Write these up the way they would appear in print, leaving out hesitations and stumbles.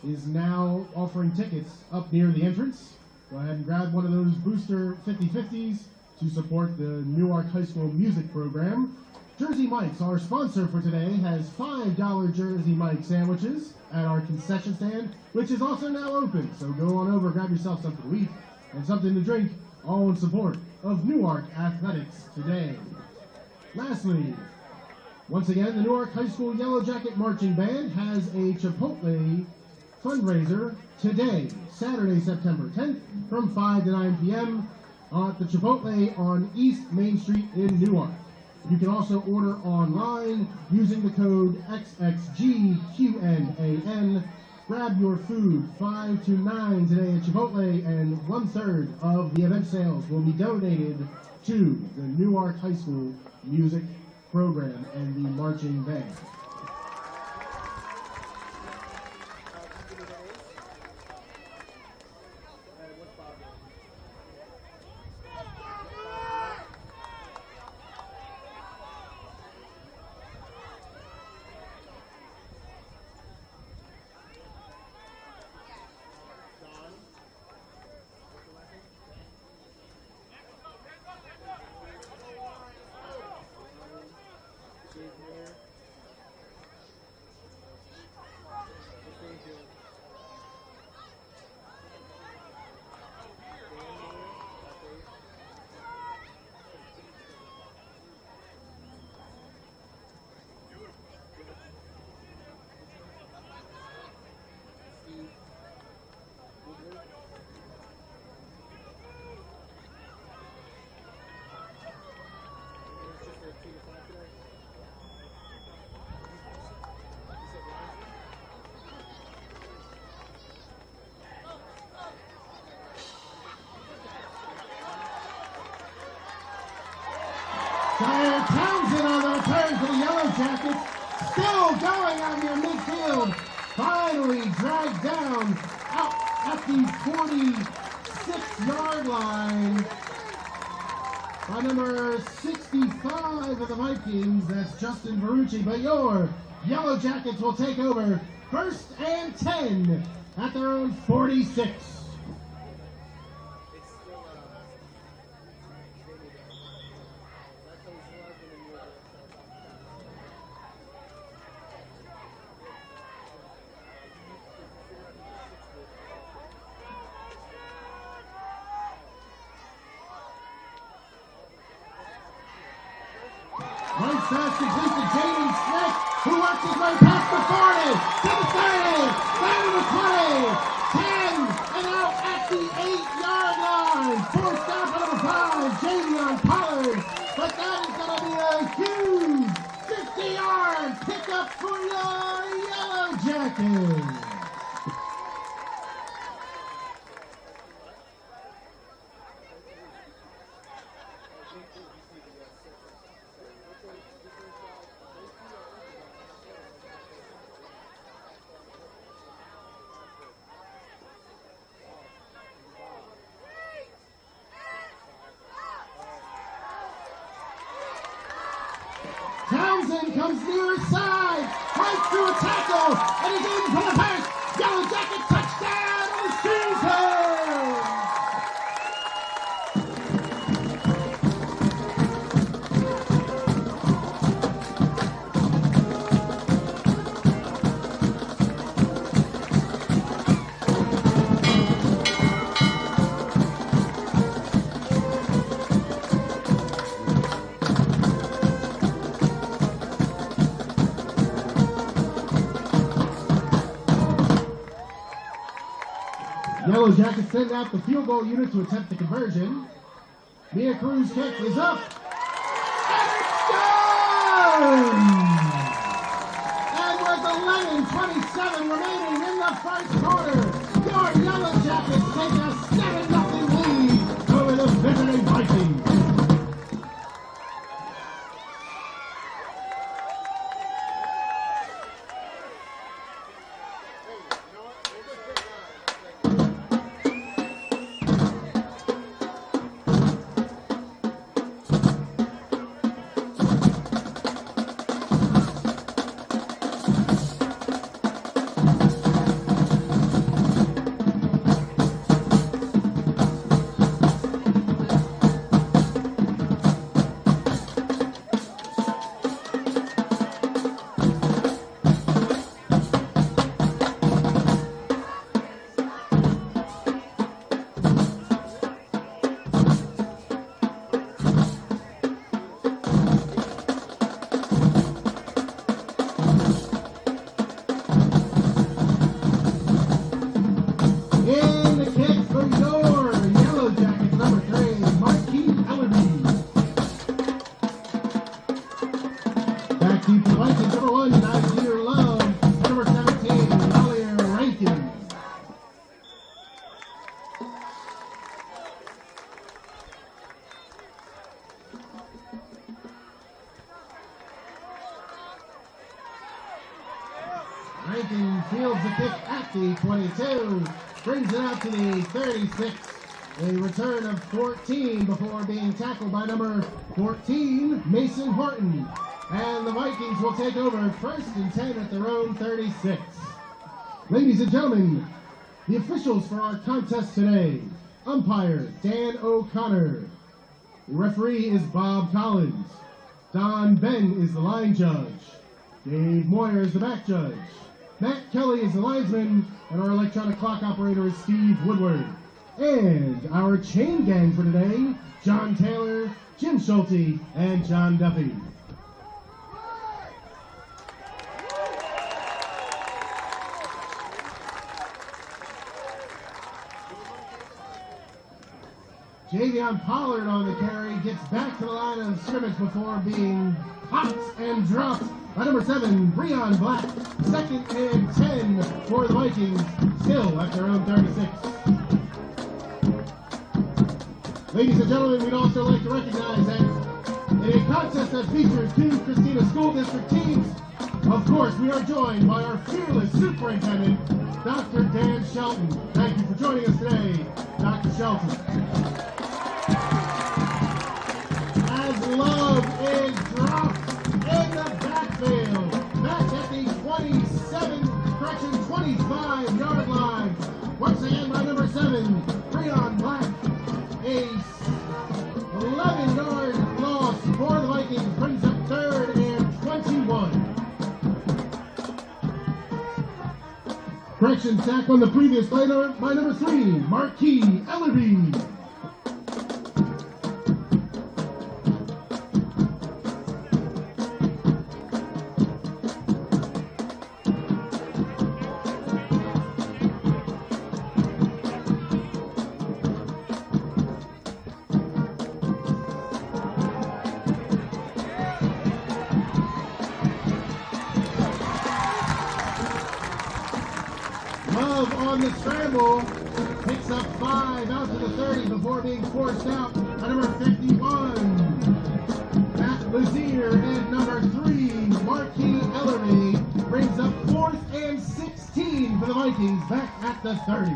is now offering tickets up near the entrance. Go ahead and grab one of those booster 50/50s to support the Newark High School music program. Jersey Mike's, our sponsor for today, has $5 Jersey Mike sandwiches at our concession stand, which is also now open. So go on over, grab yourself something to eat and something to drink, all in support of Newark Athletics today. Lastly, once again, the Newark High School Yellow Jacket Marching Band has a Chipotle fundraiser today, Saturday, September 10th, from 5 to 9 p.m. at the Chipotle on East Main Street in Newark. You can also order online using the code XXGQNAN. Grab your food 5 to 9 today at Chipotle, and 1/3 of the event sales will be donated to the Newark High School music program and the marching band. Tyler Townsend on the return for the Yellow Jackets, still going out near midfield, finally dragged down out at the 46-yard line by number 65 of the Vikings, that's Justin Verrucci, but your Yellow Jackets will take over 1st and 10 at their own 46. One pass completes to Jaden Smith, who works his way past the 40, to the 30, down to the 20, 10, and out at the 8-yard line. Forced down for number 5, Javion Pollard. But that is going to be a huge 50-yard pickup for your Yellow Jackets. Townsend comes near his side, right through a tackle, and he's in for the first Yellow Jacket touchdown of the season! Yellow Jackets send out the field goal unit to attempt the conversion. Mia Cruz's kick is up. And it's good! And with 11:27 remaining in the first quarter, your Yellow Jackets take a 7-0 lead over the visiting Vikings. 22 brings it out to the 36. A return of 14 before being tackled by number 14, Mason Horton. And the Vikings will take over first and 10 at their own 36. Ladies and gentlemen, the officials for our contest today: umpire Dan O'Connor. The referee is Bob Collins. Don Ben is the line judge. Dave Moyer is the back judge. Matt Kelly is the linesman, and our electronic clock operator is Steve Woodward. And our chain gang for today: John Taylor, Jim Schulte, and John Duffy. Javion Pollard on the carry gets back to the line of scrimmage before being popped and dropped by number 7, Breon Black. Second and 10 for the Vikings, still at their own 36. Ladies and gentlemen, we'd also like to recognize that in a contest that features 2 Christina School District teams, of course, we are joined by our fearless superintendent, Dr. Dan Shelton. Thank you for joining us today, Dr. Shelton. As Love is dropped in the backfield, back at the 25-yard line. Once again by number 7, Breon Black. A 11-yard loss for the Vikings brings up 3rd and 21. Correction sack on the previous play by number 3, Marquis Ellerby. On the scramble, picks up 5 out to the 30 before being forced out by number 51, Matt Lazier, and number 3, Marquis Ellery, brings up 4th and 16 for the Vikings back at the 30.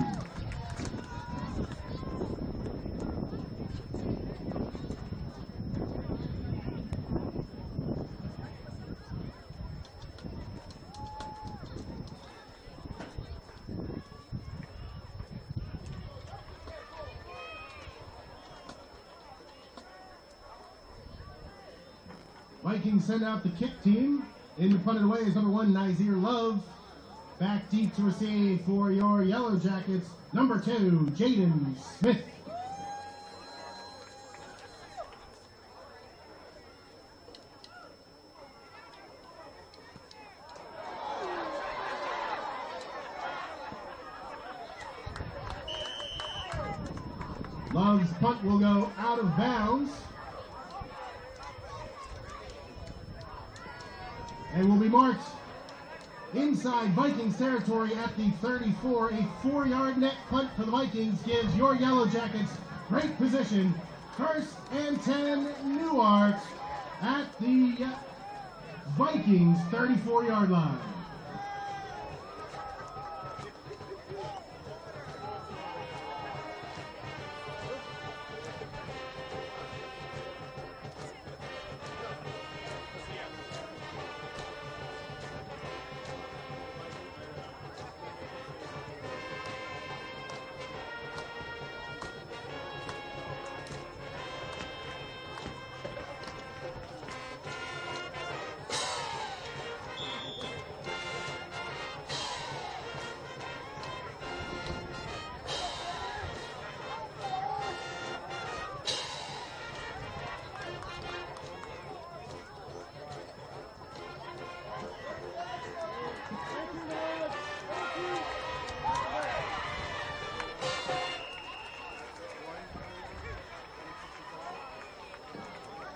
Vikings send out the kick team. In the punted away is number 1, Nazir Love. Back deep to receive for your Yellow Jackets, number 2, Jaden Smith. Love's punt will go out of bounds and will be marked inside Vikings territory at the 34. A 4-yard net punt for the Vikings gives your Yellow Jackets great position. 1st and 10, Newark at the Vikings 34-yard line.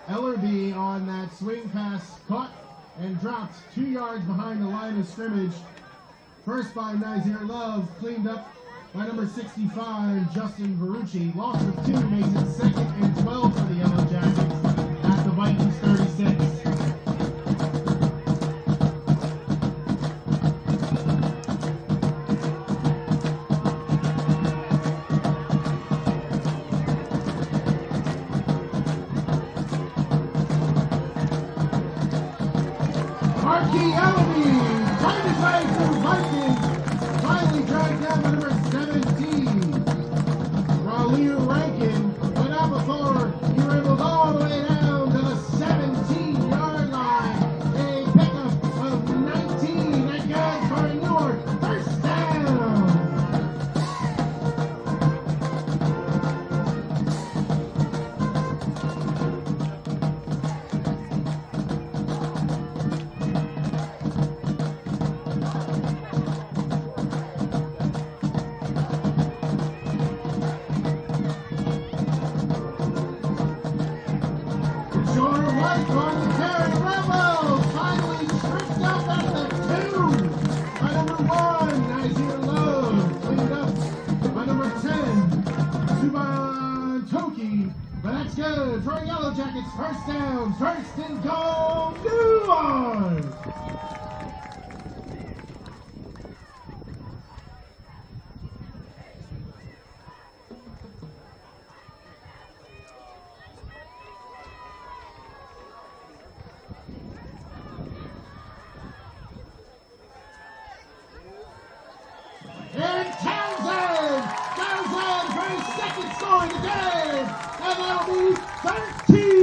Ellerby on that swing pass caught and dropped 2 yards behind the line of scrimmage. First by Nazir Love, cleaned up by number 65, Justin Verrucci. Loss of 2 makes it 2nd and 12 for the Yellow Jackets at the Vikings 36. That's good for Yellow Jackets. First down, first and goal, Newark. And Townsend goes on for his second score of the game, and that'll be 13-0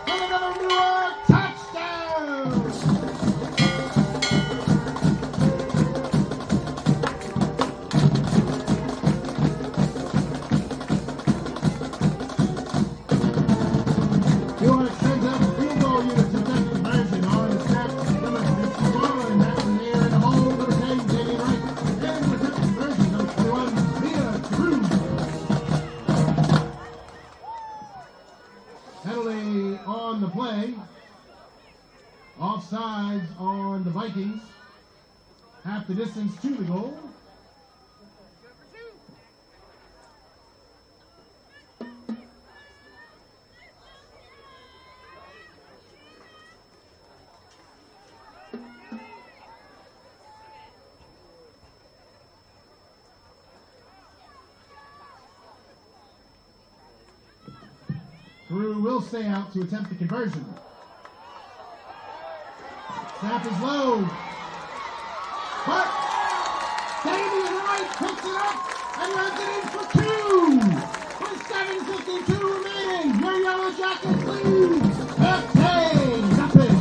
and another Newark touchdown. Newark sends out field goal unit to take conversion on the snap. Number 51, that's an air in the hole. Number 10, Jamie Wright. And with that conversion, number 21, Mia Cruz. Penalty on the play. Offsides on the Vikings. Half the distance to the goal. Peru will stay out to attempt the conversion. Snap is low. But Damian Wright picks it up and runs it in for two. With 7:52 remaining, your Yellow Jackets lead. nothing.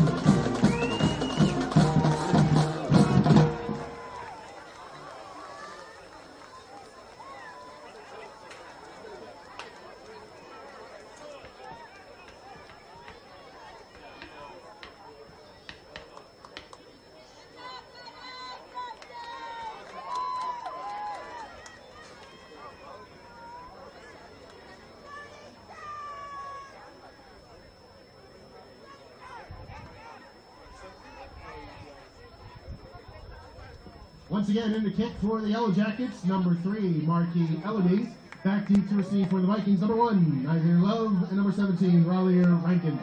Once again, in the kick for the Yellow Jackets, number 3, Marquis Eloise. Back deep to receive for the Vikings, number 1, Isaiah Love, and number 17, Raleigh Rankin.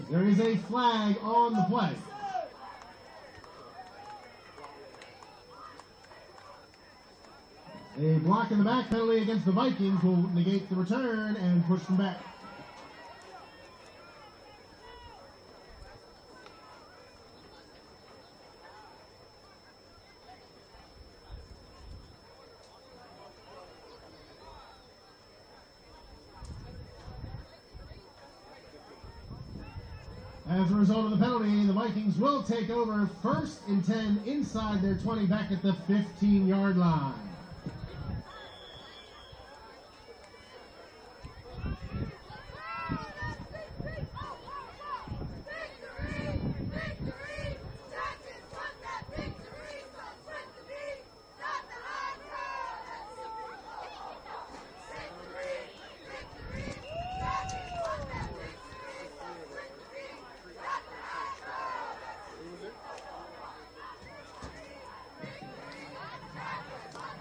There is a flag on the play. A block in the back penalty against the Vikings will negate the return and push them back. As a result of the penalty, the Vikings will take over 1st and 10 inside their 20 back at the 15-yard line.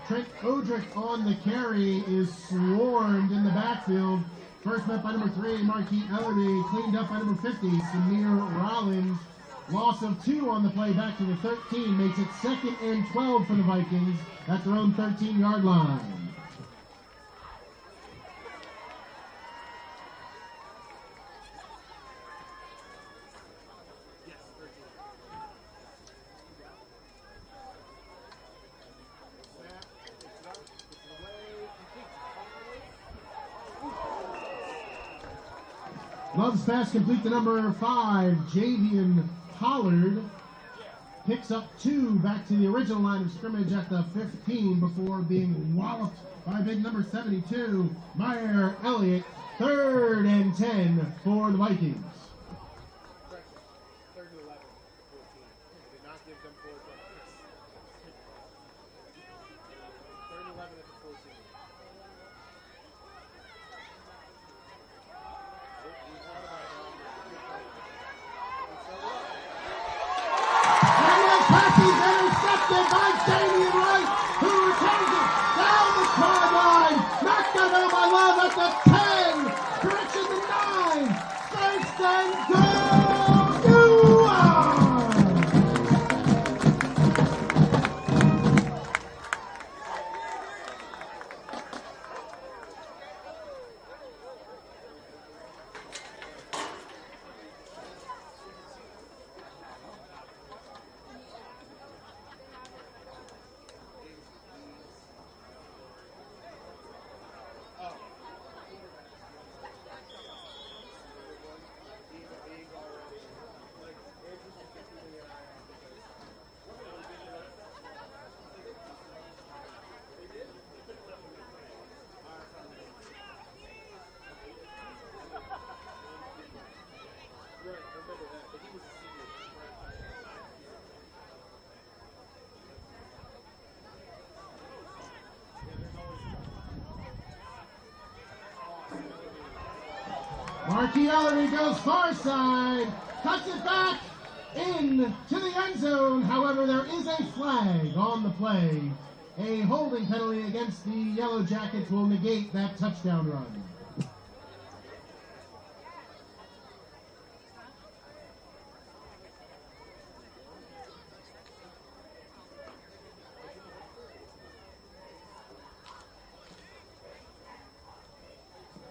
Trent Odrick on the carry is swarmed in the backfield. First met by number 3, Marquis Ellerby. Cleaned up by number 50, Samir Rollins. Loss of 2 on the play back to the 13. Makes it 2nd and 12 for the Vikings at their own 13-yard line. Gloves pass complete to number 5, Javian Pollard. Picks up 2 back to the original line of scrimmage at the 15 before being walloped by big number 72, Meyer Elliott. 3rd and 10 for the Vikings. Marquis Ellery goes far side, cuts it back in to the end zone. However, there is a flag on the play. A holding penalty against the Yellow Jackets will negate that touchdown run.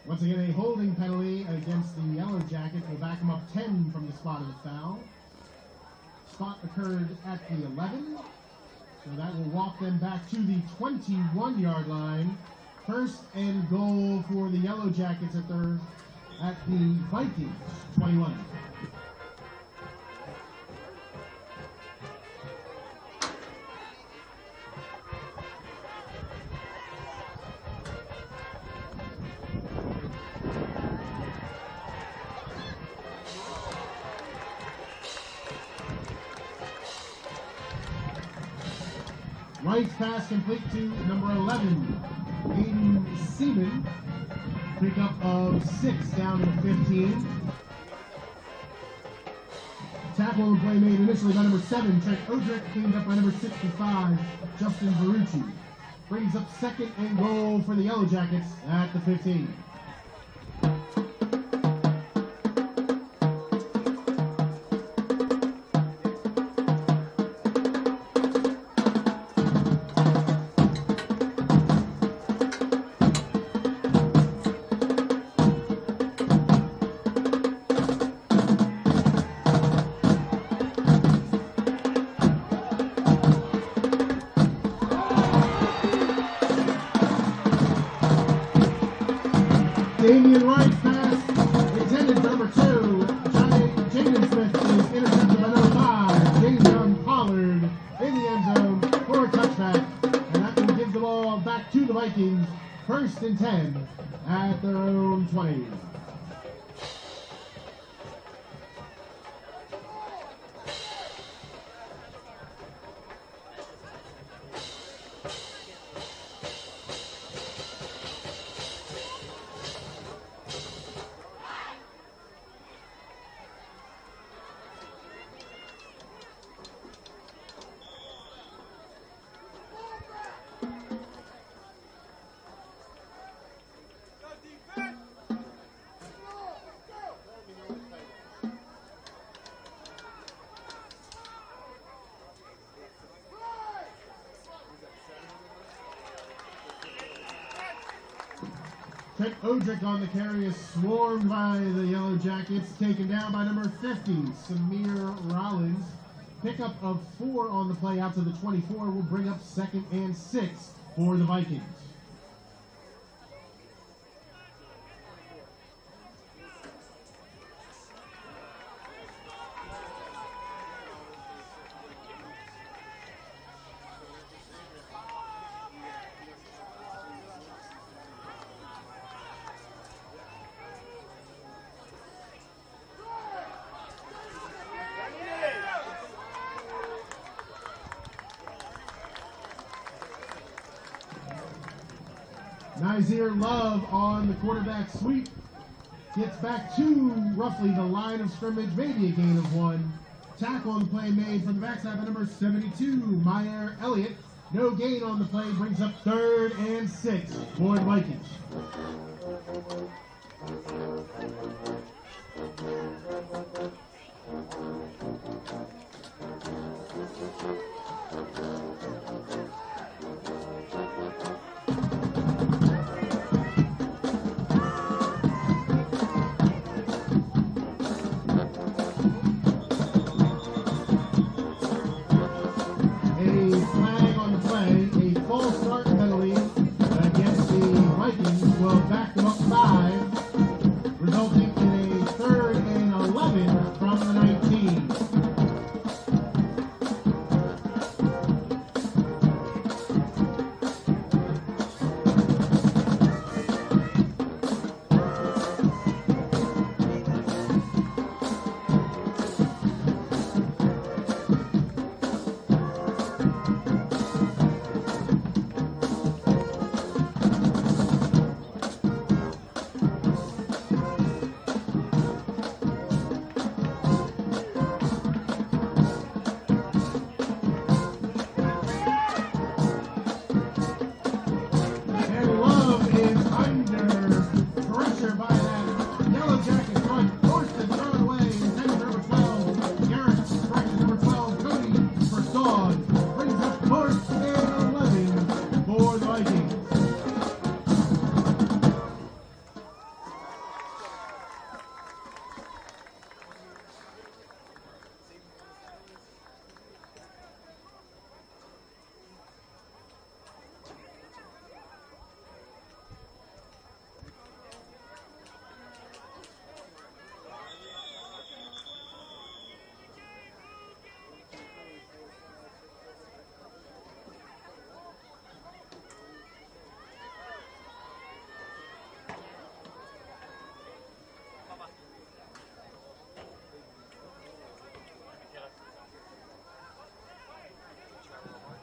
Once again, a holding penalty against the Yellow Jackets will back them up 10 from the spot of the foul. Spot occurred at the 11, so that will walk them back to the 21-yard line. 1st and goal for the Yellow Jackets at the Vikings 21. Right pass complete to number 11, Aiden Seaman. Pickup of 6 down to the 15. Tackle and play made initially by number 7, Trent Odrick, cleaned up by number 65, Justin Verrucci. Brings up 2nd and goal for the Yellow Jackets at the 15. Damian Wright pass intended for number 2. Jaden Smith is intercepted by number 5. Jason Pollard in the end zone for a touchback. And that will give the ball back to the Vikings. 1st and 10 at their own 20. Trent Odrick on the carry is swarmed by the Yellow Jackets, taken down by number 50, Samir Rollins. Pickup of 4 on the play out to the 24 will bring up 2nd and 6 for the Vikings. Nazir Love on the quarterback sweep. Gets back to roughly the line of scrimmage, maybe a gain of 1. Tackle on the play made from the backside by number 72, Meyer Elliott. No gain on the play, brings up 3rd and 6 for the Vikings.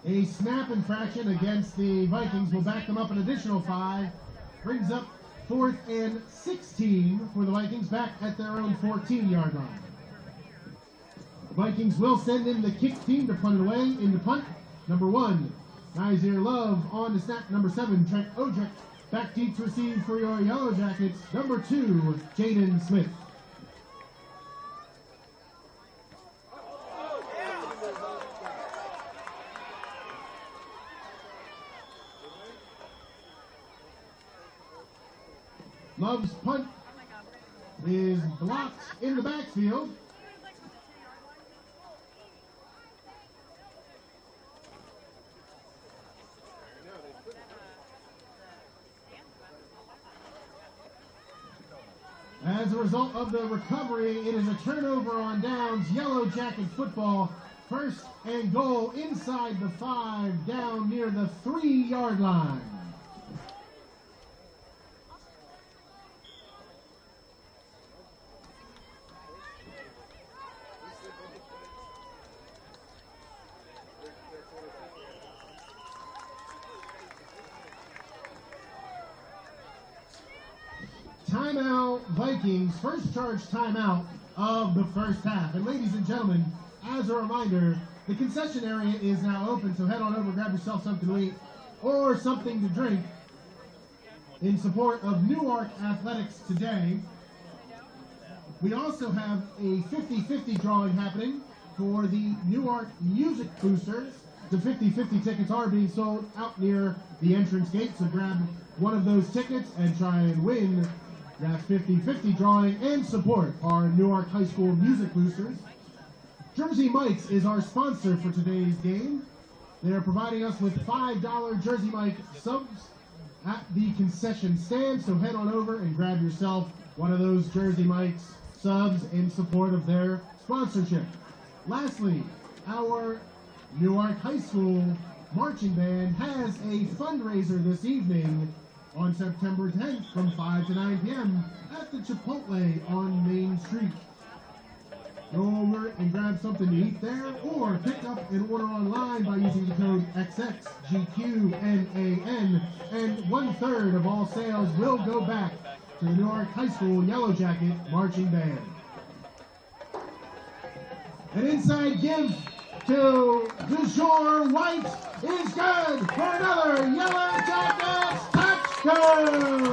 A snap infraction against the Vikings will back them up an additional 5. Brings up 4th and 16 for the Vikings back at their own 14-yard line. Vikings will send in the kick team to punt it away. In the punt, number 1, Nazir Love. On to snap, number 7, Trent Odrick. Back deep to receive for your Yellow Jackets, number 2, Jaden Smith. Love's punt is blocked in the backfield. As a result of the recovery, it is a turnover on downs. Yellow Jacket football, 1st and goal inside the 5, down near the 3-yard line. Timeout, Vikings, first charge timeout of the first half. And ladies and gentlemen, as a reminder, the concession area is now open, so head on over, grab yourself something to eat or something to drink in support of Newark Athletics today. We also have a 50-50 drawing happening for the Newark Music Boosters. The 50-50 tickets are being sold out near the entrance gate, so grab one of those tickets and try and win that 50-50 drawing and support our Newark High School Music Boosters. Jersey Mike's is our sponsor for today's game. They are providing us with $5 Jersey Mike subs at the concession stand, so head on over and grab yourself one of those Jersey Mike's subs in support of their sponsorship. Lastly, our Newark High School marching band has a fundraiser this evening on September 10th from 5 to 9 p.m. at the Chipotle on Main Street. Go over and grab something to eat there, or pick up an order online by using the code XXGQNAN, and 1/3 of all sales will go back to the Newark High School Yellow Jacket Marching Band. An inside give to DeJour White is good for another Yellow Jackets touchdown!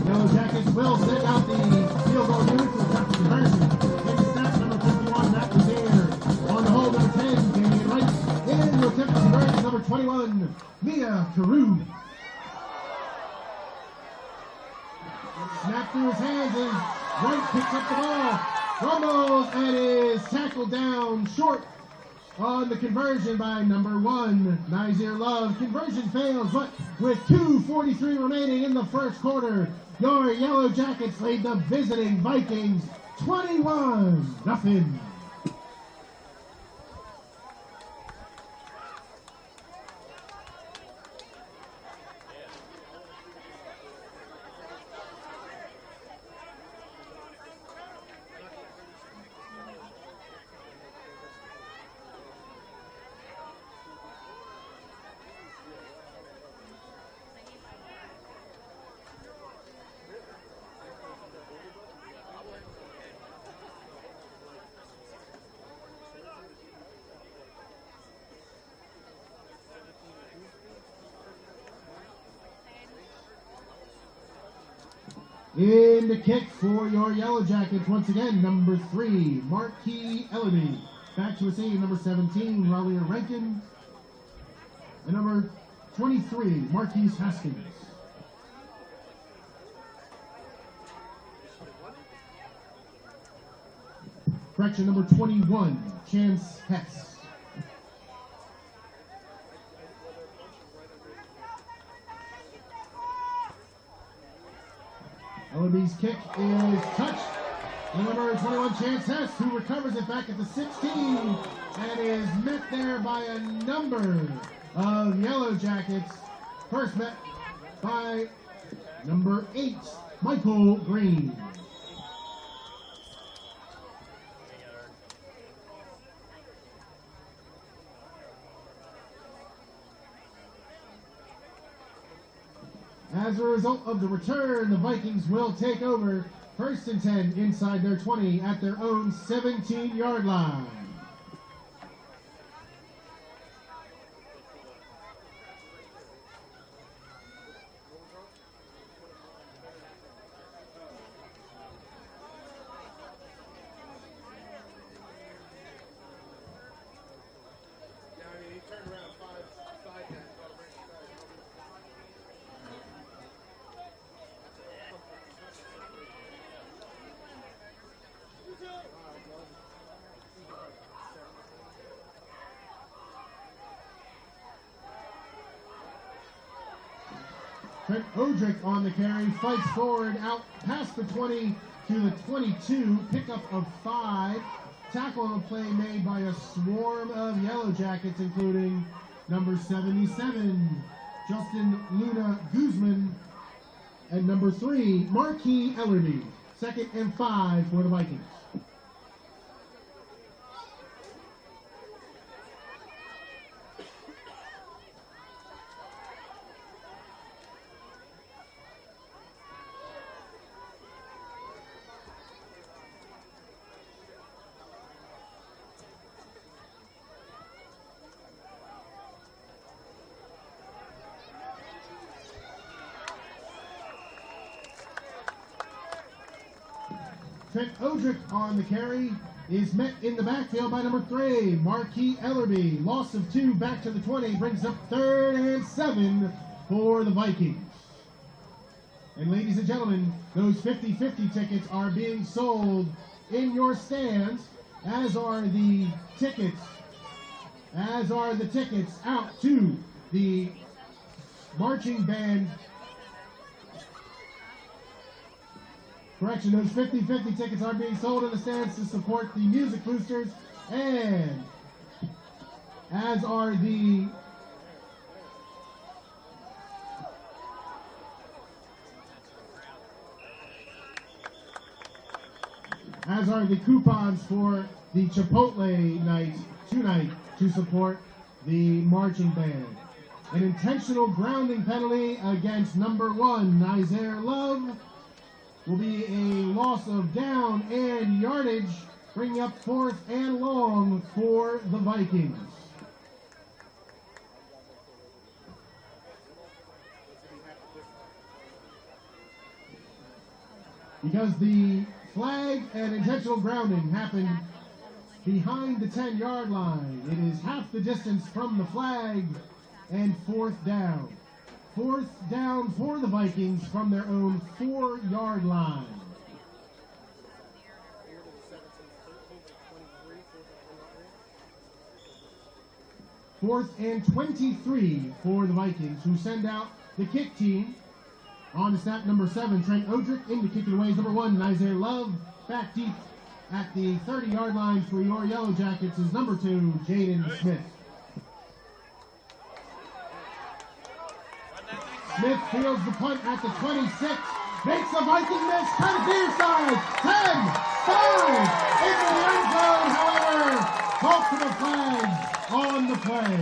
Yellow Jackets will send out the field goal unit to attempt the conversion. In snap number 51, Matt Rosier. On the hold, number 10, Damian Wright. In to attempt the conversion, number 21, Mia Carew. Snap through his hands as Wright picks up the ball, rumbles, and is tackled down short on the conversion by number 1, Nazir Love. Conversion fails, but with 2:43 remaining in the first quarter, your Yellow Jackets lead the visiting Vikings 21-0. In the kick for your Yellow Jackets, once again, number 3, Marquis Ellerby. Back to receive, number 17, Ralia Rankin. And number 23, Marquise Haskins. Correction, number 21, Chance Hess. Ellerby's kick is touched. And number 21, Chance Hess, who recovers it back at the 16 and is met there by a number of Yellow Jackets. First met by number 8, Michael Green. As a result of the return, the Vikings will take over 1st and 10 inside their 20 at their own 17-yard line. Trent Odrick on the carry, fights forward, out past the 20 to the 22, pickup of 5. Tackle on the play made by a swarm of Yellow Jackets, including number 77, Justin Luna Guzman, and number 3, Marquis Ellerby. 2nd and 5 for the Vikings. Trent Odrick on the carry is met in the backfield by number 3, Marquis Ellerby. Loss of 2 back to the 20 brings up 3rd and 7 for the Vikings. And ladies and gentlemen, those 50-50 tickets are being sold in your stands, as are the tickets out to the marching band Correction, those 50-50 tickets are being sold in the stands to support the music boosters, and as are the coupons for the Chipotle night tonight to support the marching band. An intentional grounding penalty against number 1, Nizer Love, will be a loss of down and yardage, bringing up 4th and long for the Vikings. Because the flag and intentional grounding happened behind the 10-yard line, it is half the distance from the flag and 4th down. 4th down for the Vikings from their own 4-yard line. Fourth and 23 for the Vikings, who send out the kick team. On to snap number 7, Trent Odrick. In to kick it away is number 1, Nizer Love. Back deep at the 30-yard line for your Yellow Jackets is number 2, Jaden Smith. Smith fields the punt at the 26. Makes the Viking miss. Kind of near side. 10, 5. Into the end zone, however. Multiple flags on the play.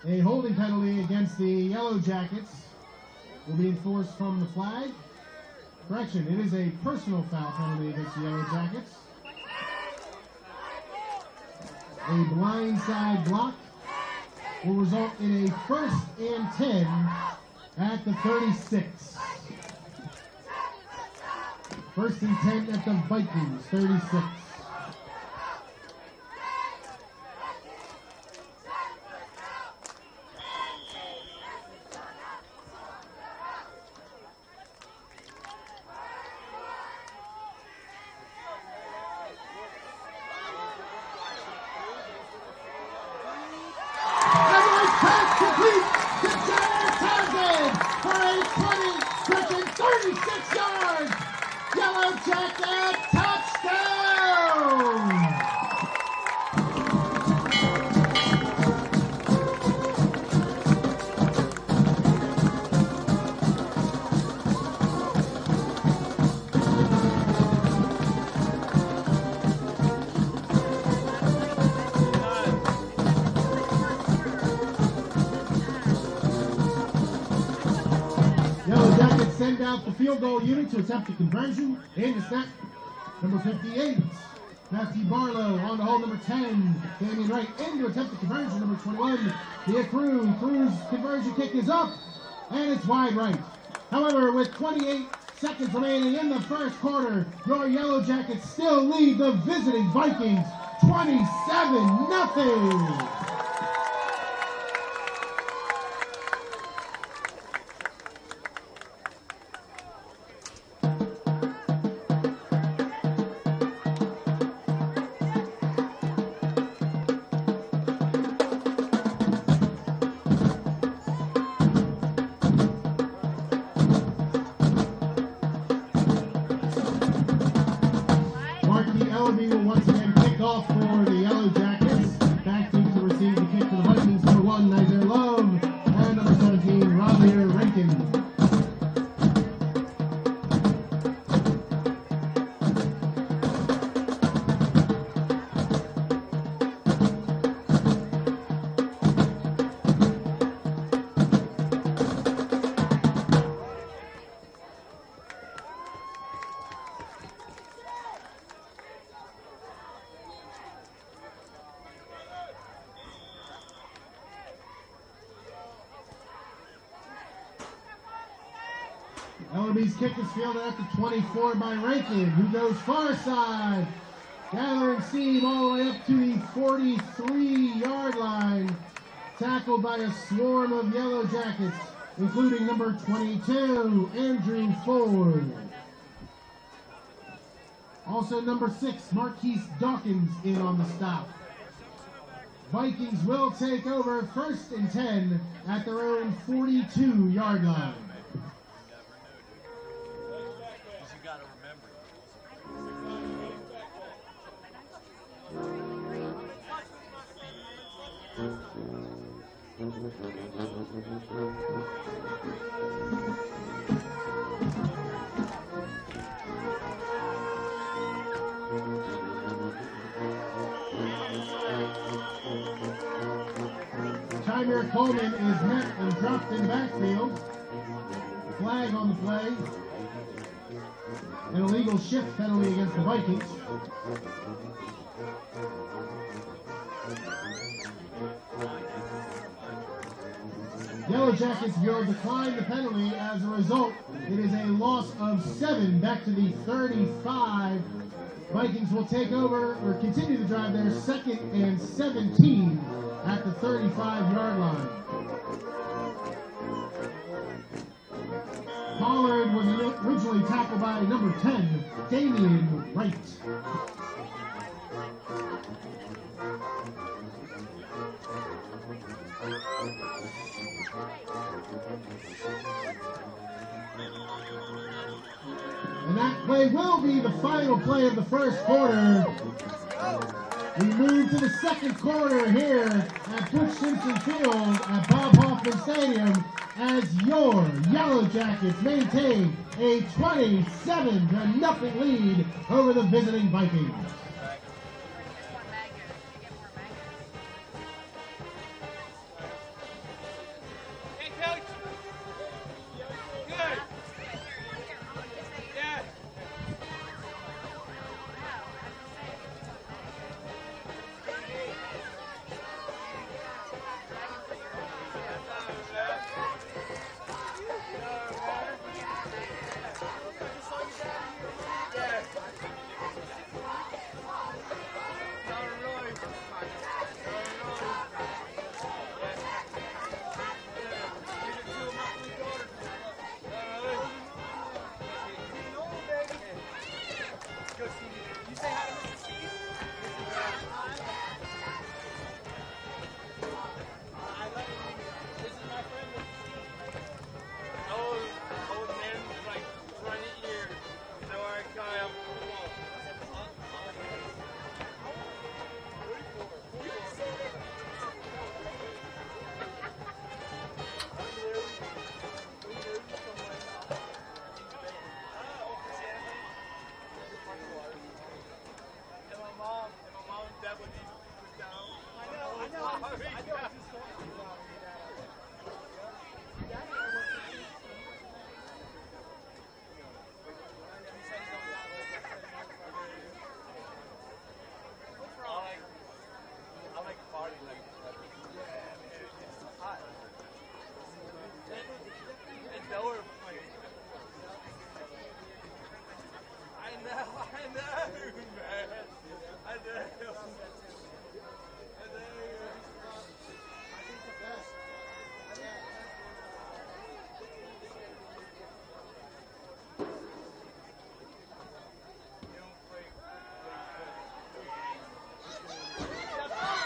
A holding penalty against the Yellow Jackets will be enforced from the flag. Correction, it is a personal foul penalty against the Yellow Jackets. A blindside block will result in a 1st and 10 at the 36. 1st and 10 at the Vikings, 36. Send out the field goal unit to attempt the conversion. In to snap number 58, Matthew Barlow. On to hold number 10, Damian Wright. In to attempt the conversion, number 21, Thea Cruz. Cruz' conversion kick is up, and it's wide right. However, with 28 seconds remaining in the first quarter, your Yellow Jackets still lead the visiting Vikings 27-0. LMB's kick is fielded at the 24 by Rankin, who goes far side, gathering steam all the way up to the 43-yard line, tackled by a swarm of Yellow Jackets, including number 22, Andrew Ford. Also number 6, Marquise Dawkins in on the stop. Vikings will take over 1st and 10 at their own 42-yard line. Timer Coleman is met and dropped in the backfield. Flag on the play. An illegal shift penalty against the Vikings. Yellow Jackets will decline the penalty. As a result, it is a loss of 7 back to the 35. Vikings will take over or continue to drive their 2nd and 17 at the 35-yard line. Pollard was originally tackled by number 10, Damian Wright. And that play will be the final play of the first quarter. We move to the second quarter here at Butch Simpson Field at Bob Hoffman Stadium as your Yellow Jackets maintain a 27-0 lead over the visiting Vikings.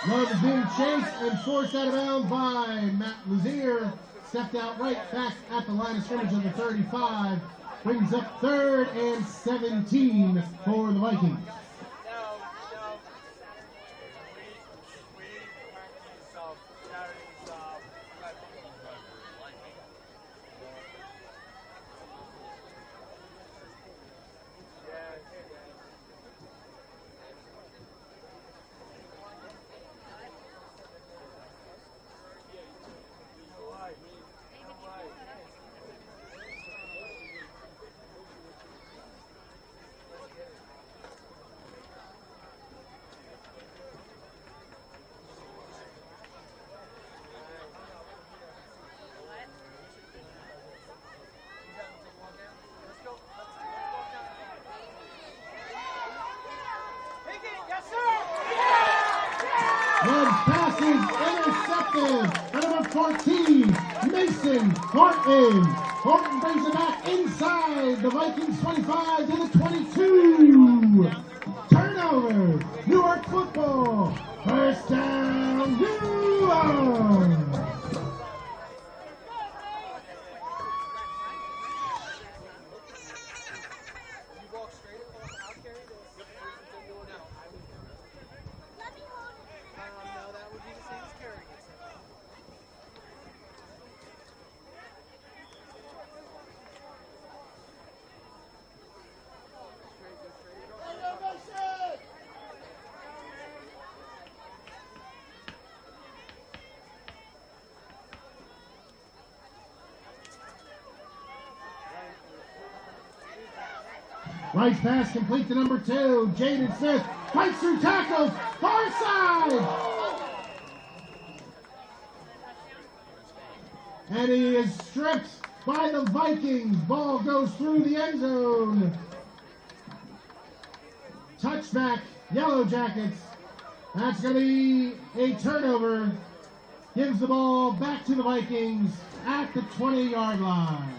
Love is being chased and forced out of bounds by Matt Lazier. Stepped out right back at the line of scrimmage of the 35. Brings up 3rd and 17 for the Vikings. One pass is intercepted. Number 14, Mason Horton. Horton brings it back inside the Vikings 25 to the 22. Turnover. Newark football. First down, Newark. Right pass complete to number 2, Jaden Smith. Fights through tackles, far side! And he is stripped by the Vikings. Ball goes through the end zone. Touchback, Yellow Jackets. That's going to be a turnover. Gives the ball back to the Vikings at the 20-yard line.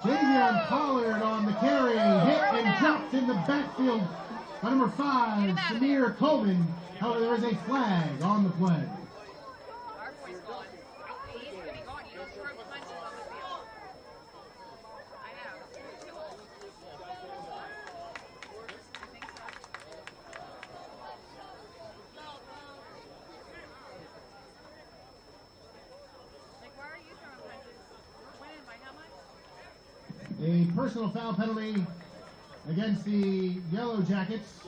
Javion Pollard on the carry, hit and dropped in the backfield by number 5, Samir Coleman. However, there is a flag on the play. A personal foul penalty against the Yellow Jackets.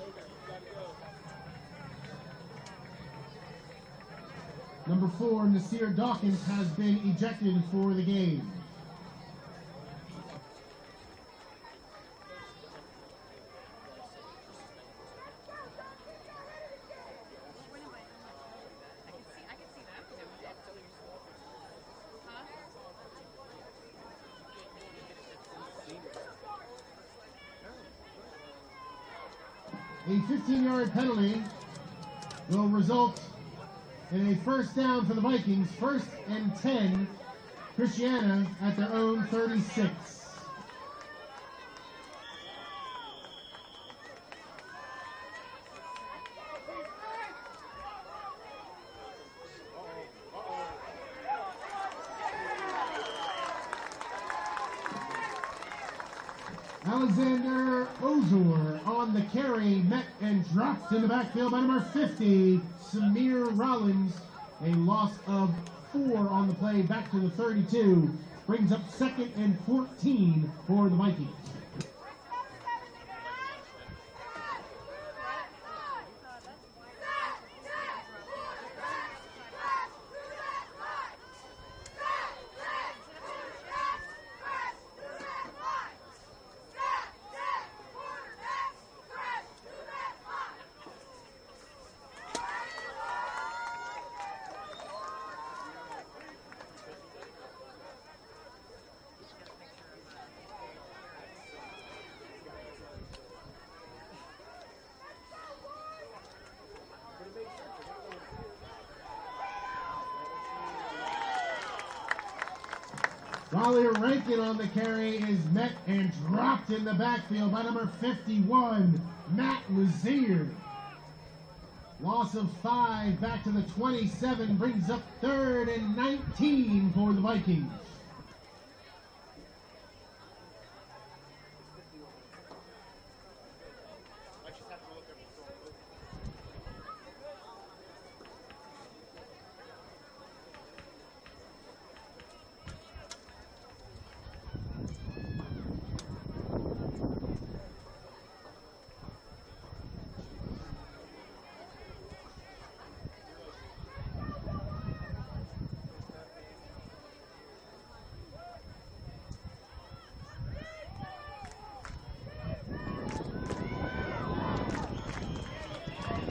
Number 4, Nasir Dawkins, has been ejected for the game. A 15-yard penalty will result in a first down for the Vikings. 1st and 10, Christiana at their own 36. Alexander Ozor on the carry, met and dropped in the backfield by number 50, Samir Rollins. A loss of 4 on the play, back to the 32. Brings up 2nd and 14 for the Vikings. Raleigh Rankin on the carry is met and dropped in the backfield by number 51, Matt Lazier. Loss of 5 back to the 27 brings up 3rd and 19 for the Vikings.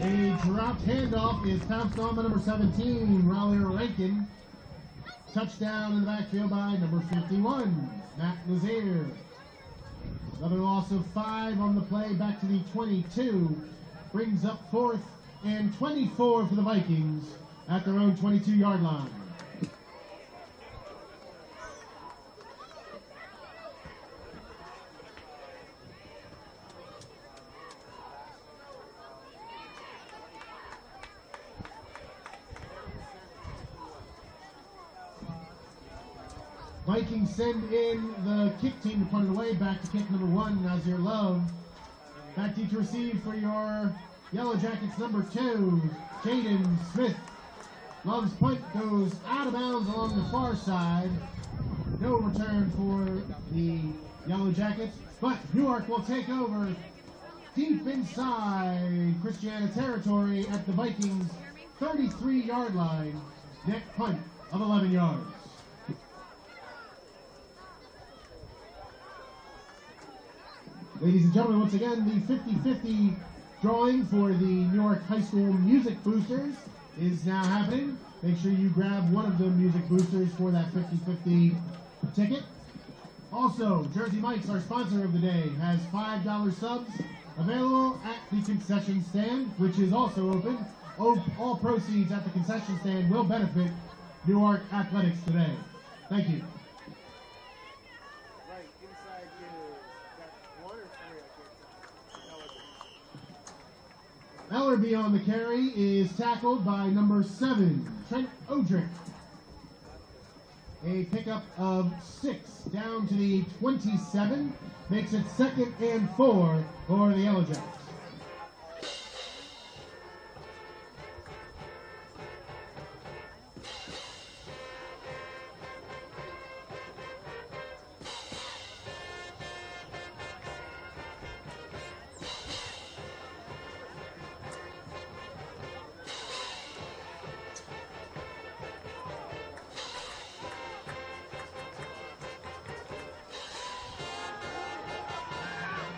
A dropped handoff is pounced on by number 17, Raleigh Rankin. Touchdown in the backfield by number 51, Matt Lazier. Another loss of 5 on the play back to the 22. Brings up 4th and 24 for the Vikings at their own 22-yard line. Vikings send in the kick team to punt it away. Back to kick number 1, Nazir Love. Back to receive for your Yellow Jackets number 2, Jaden Smith. Love's punt goes out of bounds along the far side. No return for the Yellow Jackets, but Newark will take over deep inside Christiana territory at the Vikings' 33-yard line. Net punt of 11 yards. Ladies and gentlemen, once again, the 50-50 drawing for the Newark High School Music Boosters is now happening. Make sure you grab one of the music boosters for that 50-50 ticket. Also, Jersey Mike's, our sponsor of the day, has $5 subs available at the concession stand, which is also open. All proceeds at the concession stand will benefit Newark Athletics today. Thank you. Ellerby on the carry is tackled by number 7, Trent Odrick. A pickup of 6 down to the 27, makes it 2nd and 4 for the Yellow Jackets.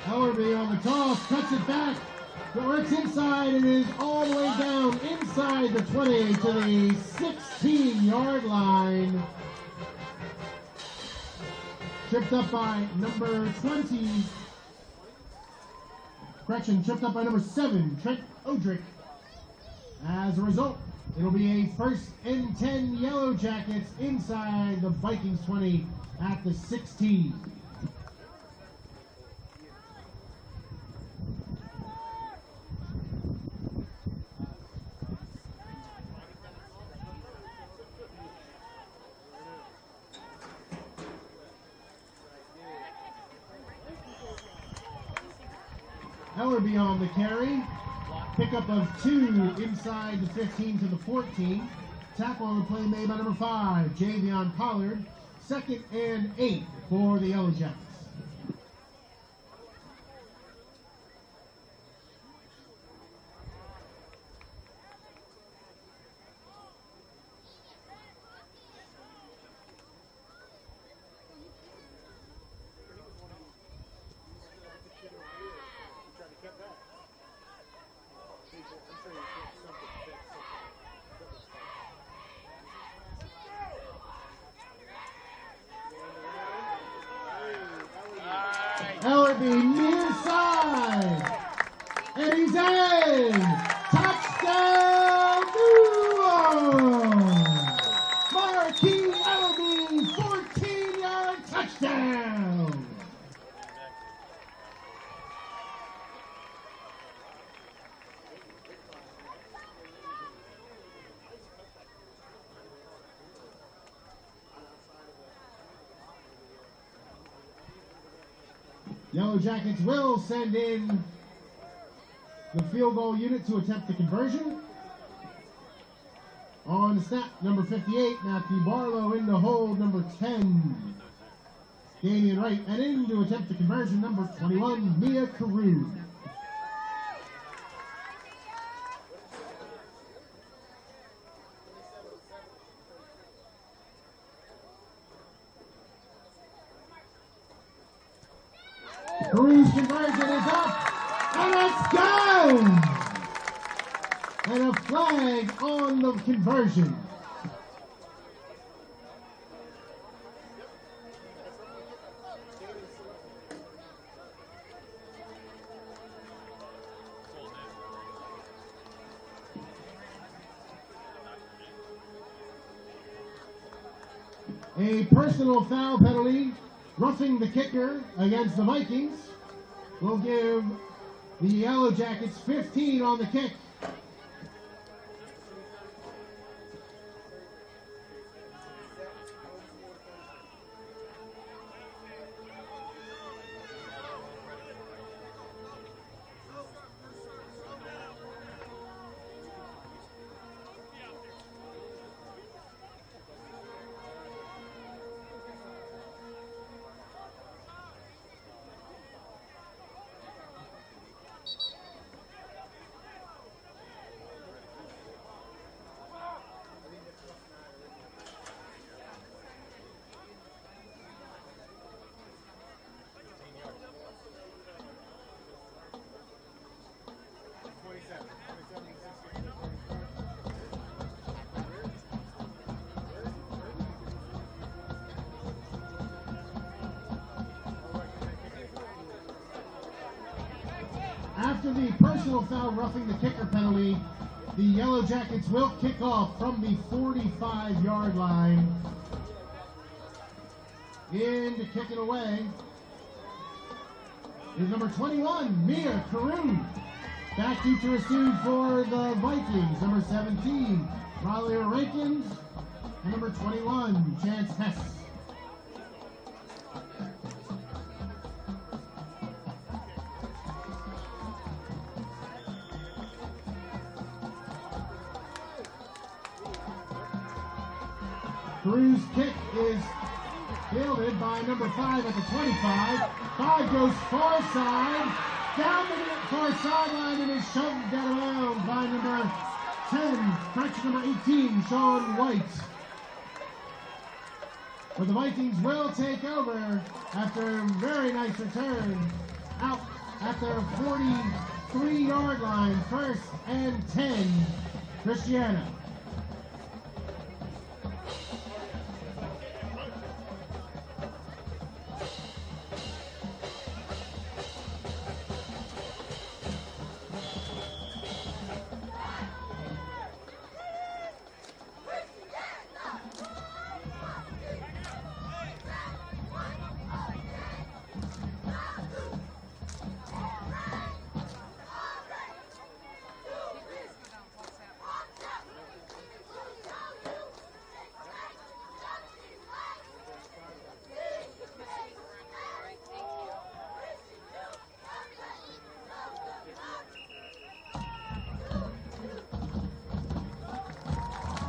Ellerby on the toss, cuts it back, works inside and is all the way down inside the 20 to the 16-yard line. Tripped up by number 20. Correction, tripped up by number 7, Trent Odrick. As a result, it'll be a 1st and 10 Yellow Jackets inside the Vikings 20 at the 16. Ellerby on the carry. Pickup of 2 inside the 15 to the 14. Tackle on the play made by number 5, Javion Pollard. 2nd and 8 for the Yellow Jackets. Ellerby near side, and he's in. Touchdown, Newark! Marquis Ellerby, 14-yard touchdown. Yellow Jackets will send in the field goal unit to attempt the conversion. On the snap, number 58, Matthew Barlow into hold, number 10, Damian Wright, and in to attempt the conversion, number 21, Mia Carew. Carew's conversion is up, and it's gone! And a flag on the conversion. A personal foul penalty, roughing the kicker against the Vikings, will give the Yellow Jackets 15 on the kick. After the personal foul roughing the kicker penalty, the Yellow Jackets will kick off from the 45-yard line. In to kick it away is number 21, Mia Carew. Back deep to receive for the Vikings, number 17, Riley Rankins, and number 21, Chance Hess. Carew's kick is fielded by number 5 at the 25. 5 goes far side, down the far sideline, and is shoved out of bounds by number 10, correction number 18, Sean White. But the Vikings will take over after a very nice return out at their 43-yard line, 1st and 10, Christiana.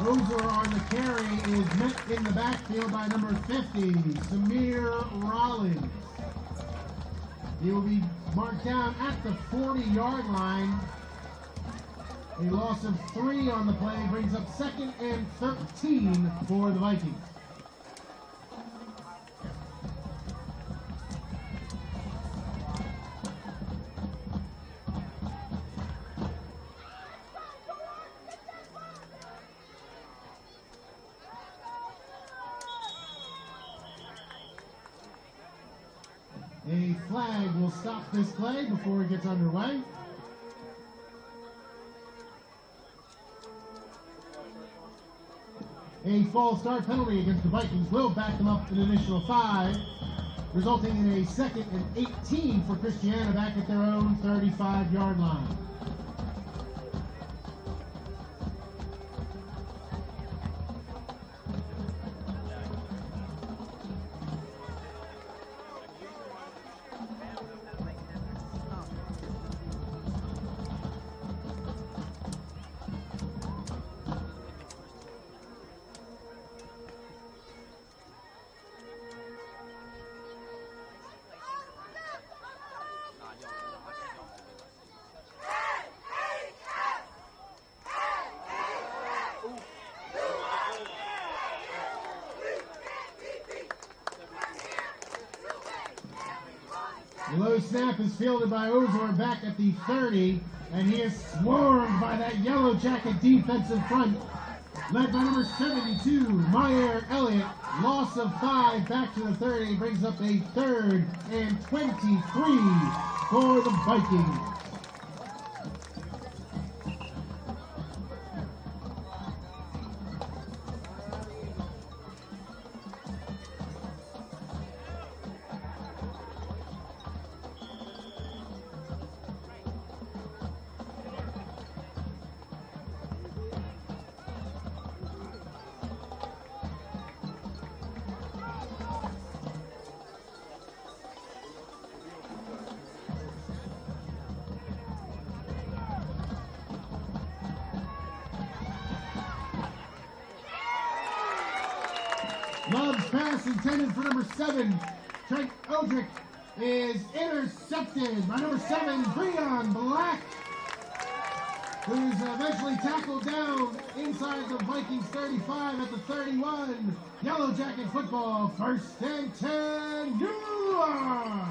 Over on the carry is met in the backfield by number 50, Samir Rollins. He will be marked down at the 40-yard line. A loss of 3 on the play brings up 2nd and 13 for the Vikings. A flag will stop this play before it gets underway. A false start penalty against the Vikings will back them up an additional 5, resulting in a 2nd and 18 for Christiana back at their own 35-yard line. snap is fielded by Ozor back at the 30, and he is swarmed by that Yellow Jacket defensive front, led by number 72, Meyer Elliott. Loss of 5 back to the 30 brings up a 3rd and 23 for the Vikings. Love's pass intended for number 7, Trent Odrick, is intercepted by number 7, Breon Black, who's eventually tackled down inside the Vikings 35 at the 31. Yellow Jacket football, 1st and 10, New York!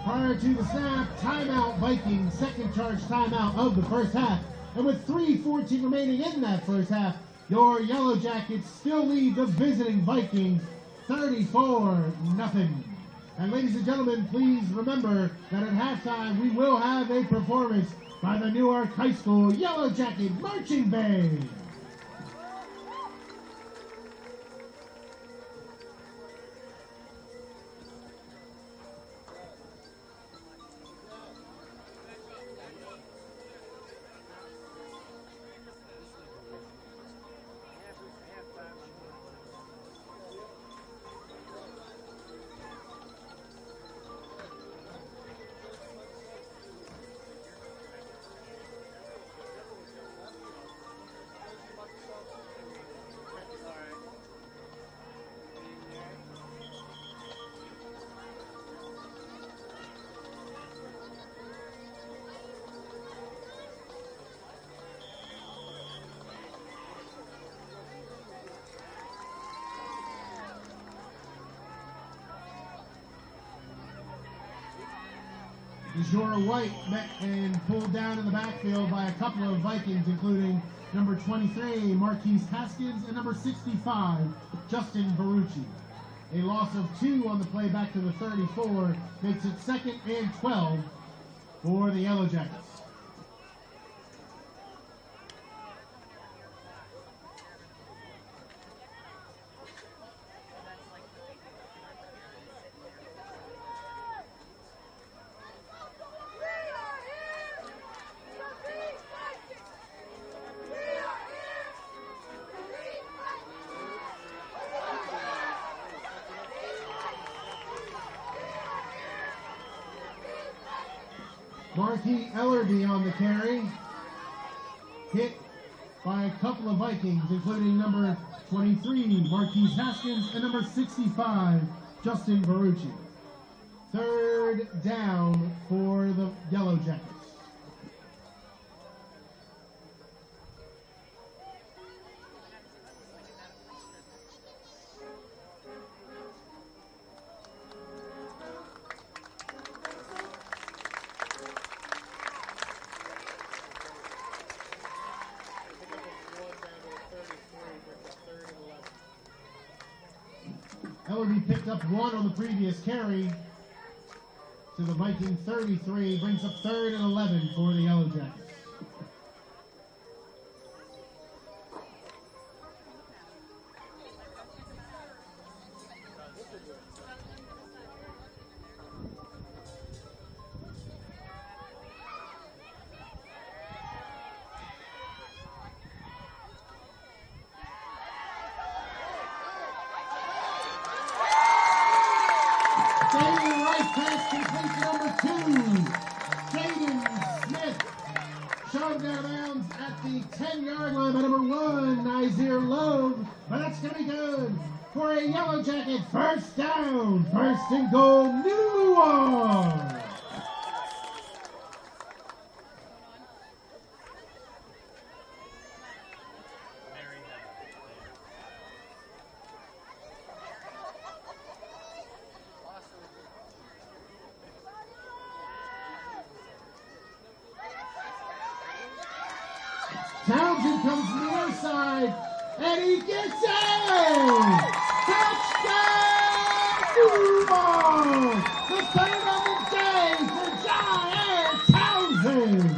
Prior to the snap, timeout Vikings, second charge timeout of the first half. And with 3:14 remaining in that first half, your Yellow Jackets still lead the visiting Vikings 34-0. And ladies and gentlemen, please remember that at halftime we will have a performance by the Newark High School Yellow Jacket Marching Band. Jora White met and pulled down in the backfield by a couple of Vikings, including number 23, Marquise Haskins, and number 65, Justin Barucci. A loss of 2 on the play back to the 34 makes it 2nd and 12 for the Yellow Jackets. Marquis Ellerby on the carry, hit by a couple of Vikings, including number 23, Marquise Haskins, and number 65, Justin Barucci. Third down for the Yellow Jackets. Ellerby picked up 1 on the previous carry to the Viking 33, brings up 3rd and 11 for the Yellow Jackets. First down, 1st and goal, New Orleans. Townsend comes near side, and he gets it! Touchdown! The 3rd of the day for John Townsend.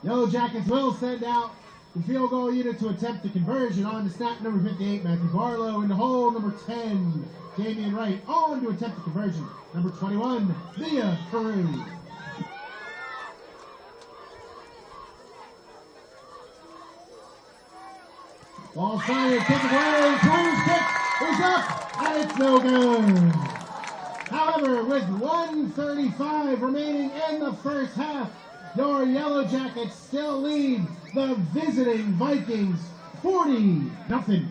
Yellow Jackets will send out the field goal unit to attempt the conversion. On to snap number 58, Matthew Barlow. In the hole, number 10, Damian Wright. On to attempt the conversion, number 21, Mia Carew. Ball signed, kick away, Carew's kick is up, and it's no good. However, with 1:35 remaining in the first half, your Yellow Jackets still lead the visiting Vikings 40-0.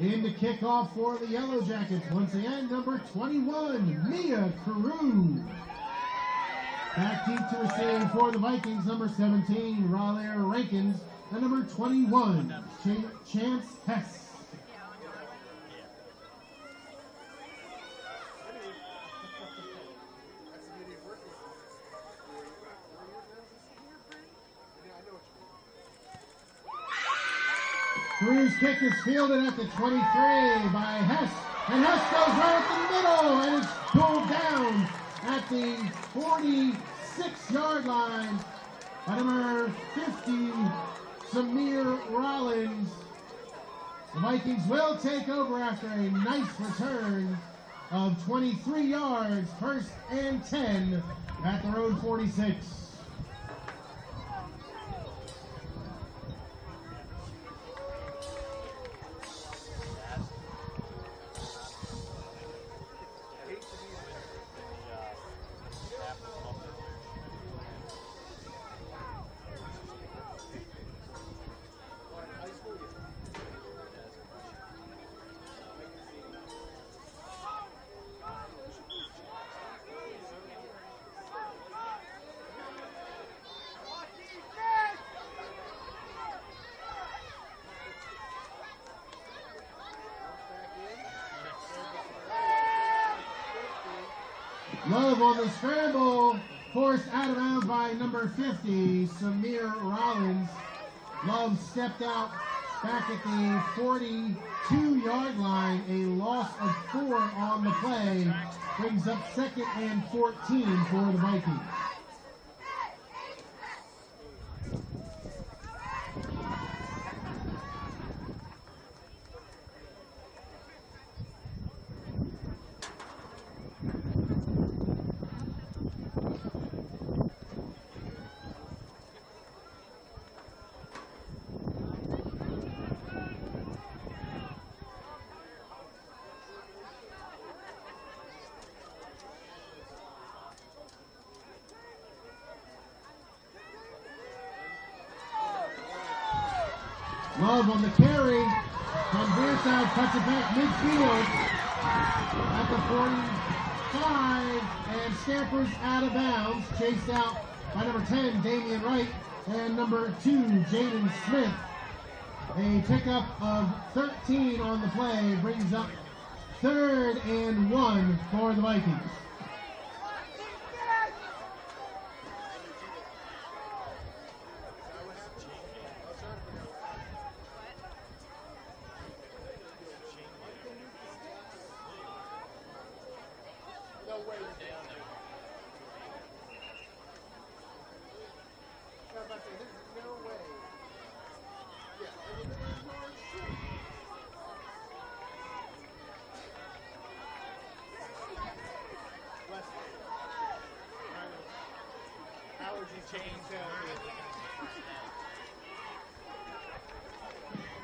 In the kickoff for the Yellow Jackets, once again, number 21, Mia Carew. Back deep to receive for the Vikings, number 17, Raleigh Rankins, and number 21, Chance Hess. Carew's kick is fielded at the 23 by Hess, and Hess goes right at the middle, and it's pulled down at the 46-yard line by number 50, Samir Rollins. The Vikings will take over after a nice return of 23 yards, 1st and 10 at their own 46. Love on the scramble, forced out of bounds by number 50, Samir Rollins. Love stepped out back at the 42-yard line, a loss of 4 on the play, brings up 2nd and 14 for the Vikings. Love on the carry, from Bearside cuts it back midfield at the 45 and scampers out of bounds, chased out by number 10, Damian Wright, and number 2, Jaden Smith. A pickup of 13 on the play brings up 3rd and 1 for the Vikings.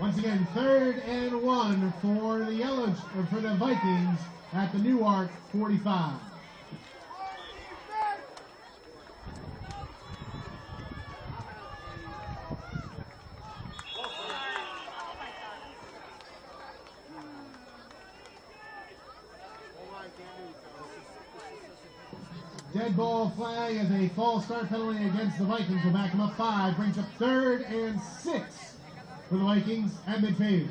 Once again, 3rd and 1 for the Vikings at the Newark 45. Dead ball flag as a false start penalty against the Vikings will back them up 5, brings up 3rd and 6 for the Vikings at midfield.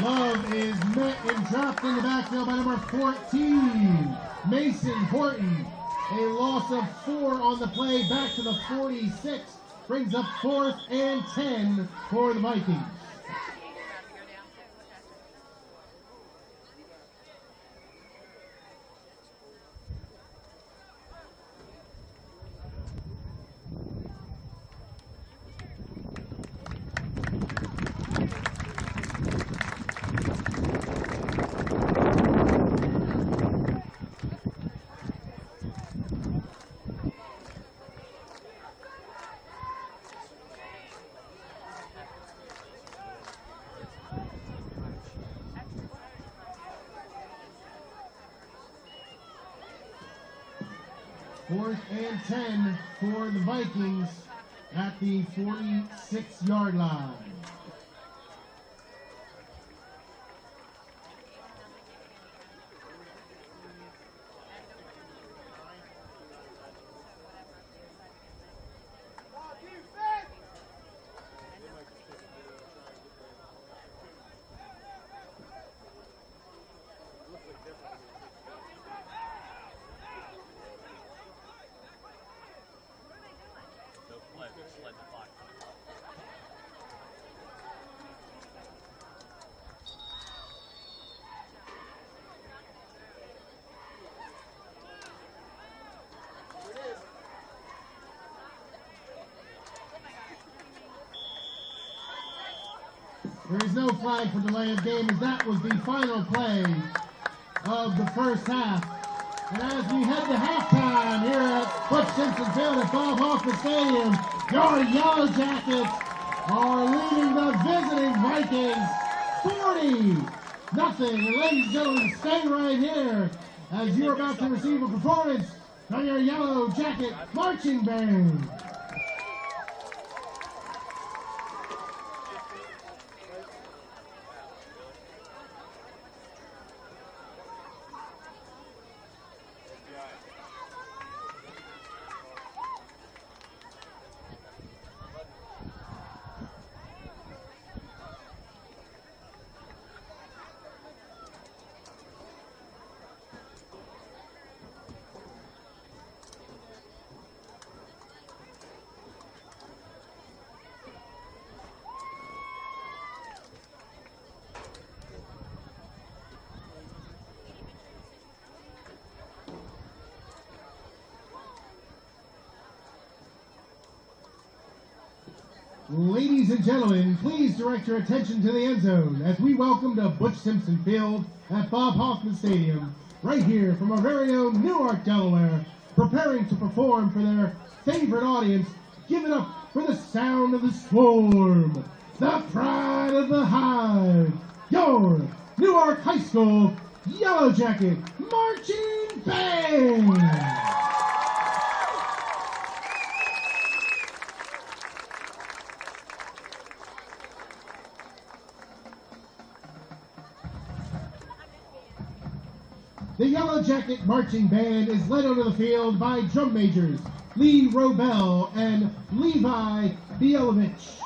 Love is met and dropped in the backfield by number 14, Mason Horton. A loss of 4 on the play, back to the 46, brings up 4th and 10 for the Vikings. Fourth and 10 for the Vikings at the 46-yard line. There is no flag for delay of game, as that was the final play of the first half. And as we head to halftime here at Butch Simpson Field at Bob Hoffman Stadium, your Yellow Jackets are leading the visiting Vikings 40-0. And ladies and gentlemen, stay right here as you're about to receive a performance from your Yellow Jacket Marching Band. Ladies and gentlemen, please direct your attention to the end zone as we welcome to Butch Simpson Field at Bob Hoffman Stadium, right here from our very own Newark, Delaware, preparing to perform for their favorite audience. Give it up for the sound of the swarm, the pride of the hive, your Newark High School Yellow Jacket Marching Band! The Yellow Jacket Marching Band is led onto the field by drum majors Lee Robel and Levi Bielovich.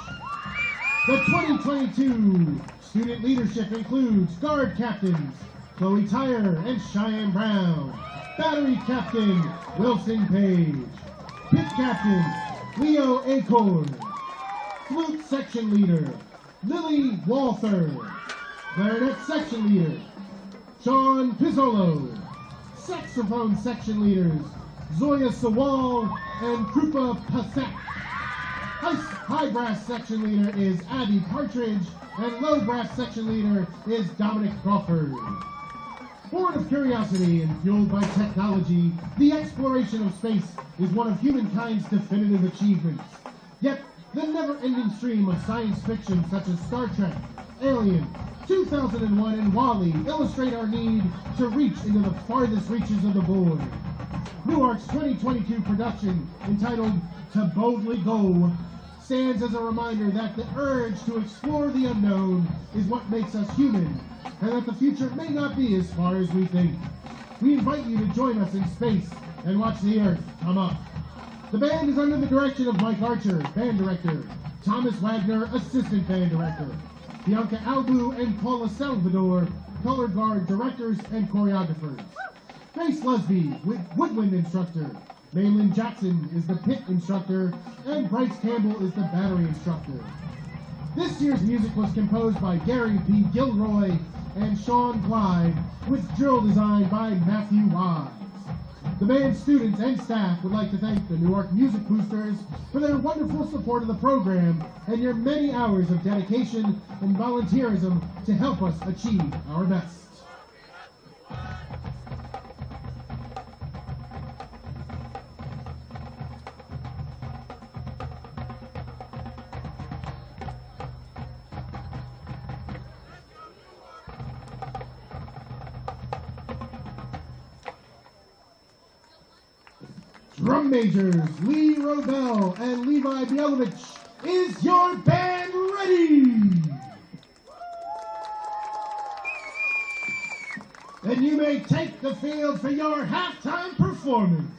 The 2022 student leadership includes guard captains Chloe Tyre and Cheyenne Brown, battery captain Wilson Page, pit captain Leo Acorn, flute section leader Lily Walther, clarinet section leader Sean Pizzolo, saxophone section leaders Zoya Sawal and Krupa Pasek. High brass section leader is Abby Partridge, and low brass section leader is Dominic Crawford. Born of curiosity and fueled by technology, the exploration of space is one of humankind's definitive achievements. Yet, the never-ending stream of science fiction such as Star Trek, Alien, 2001, and WALL-E illustrate our need to reach into the farthest reaches of the void. Newark's 2022 production, entitled To Boldly Go, stands as a reminder that the urge to explore the unknown is what makes us human, and that the future may not be as far as we think. We invite you to join us in space and watch the Earth come up. The band is under the direction of Mike Archer, band director, Thomas Wagner, assistant band director, Bianca Albu and Paula Salvador, color guard directors and choreographers. Grace Lusby, woodwind instructor. Maylin Jackson is the pit instructor, and Bryce Campbell is the battery instructor. This year's music was composed by Gary P. Gilroy and Sean Clyde, with drill design by Matthew Wise. The band's students and staff would like to thank the Newark Music Boosters for their wonderful support of the program and your many hours of dedication and volunteerism to help us achieve our best. Drum majors Lee Robel and Levi Bielovich, is your band ready? Then you may take the field for your halftime performance.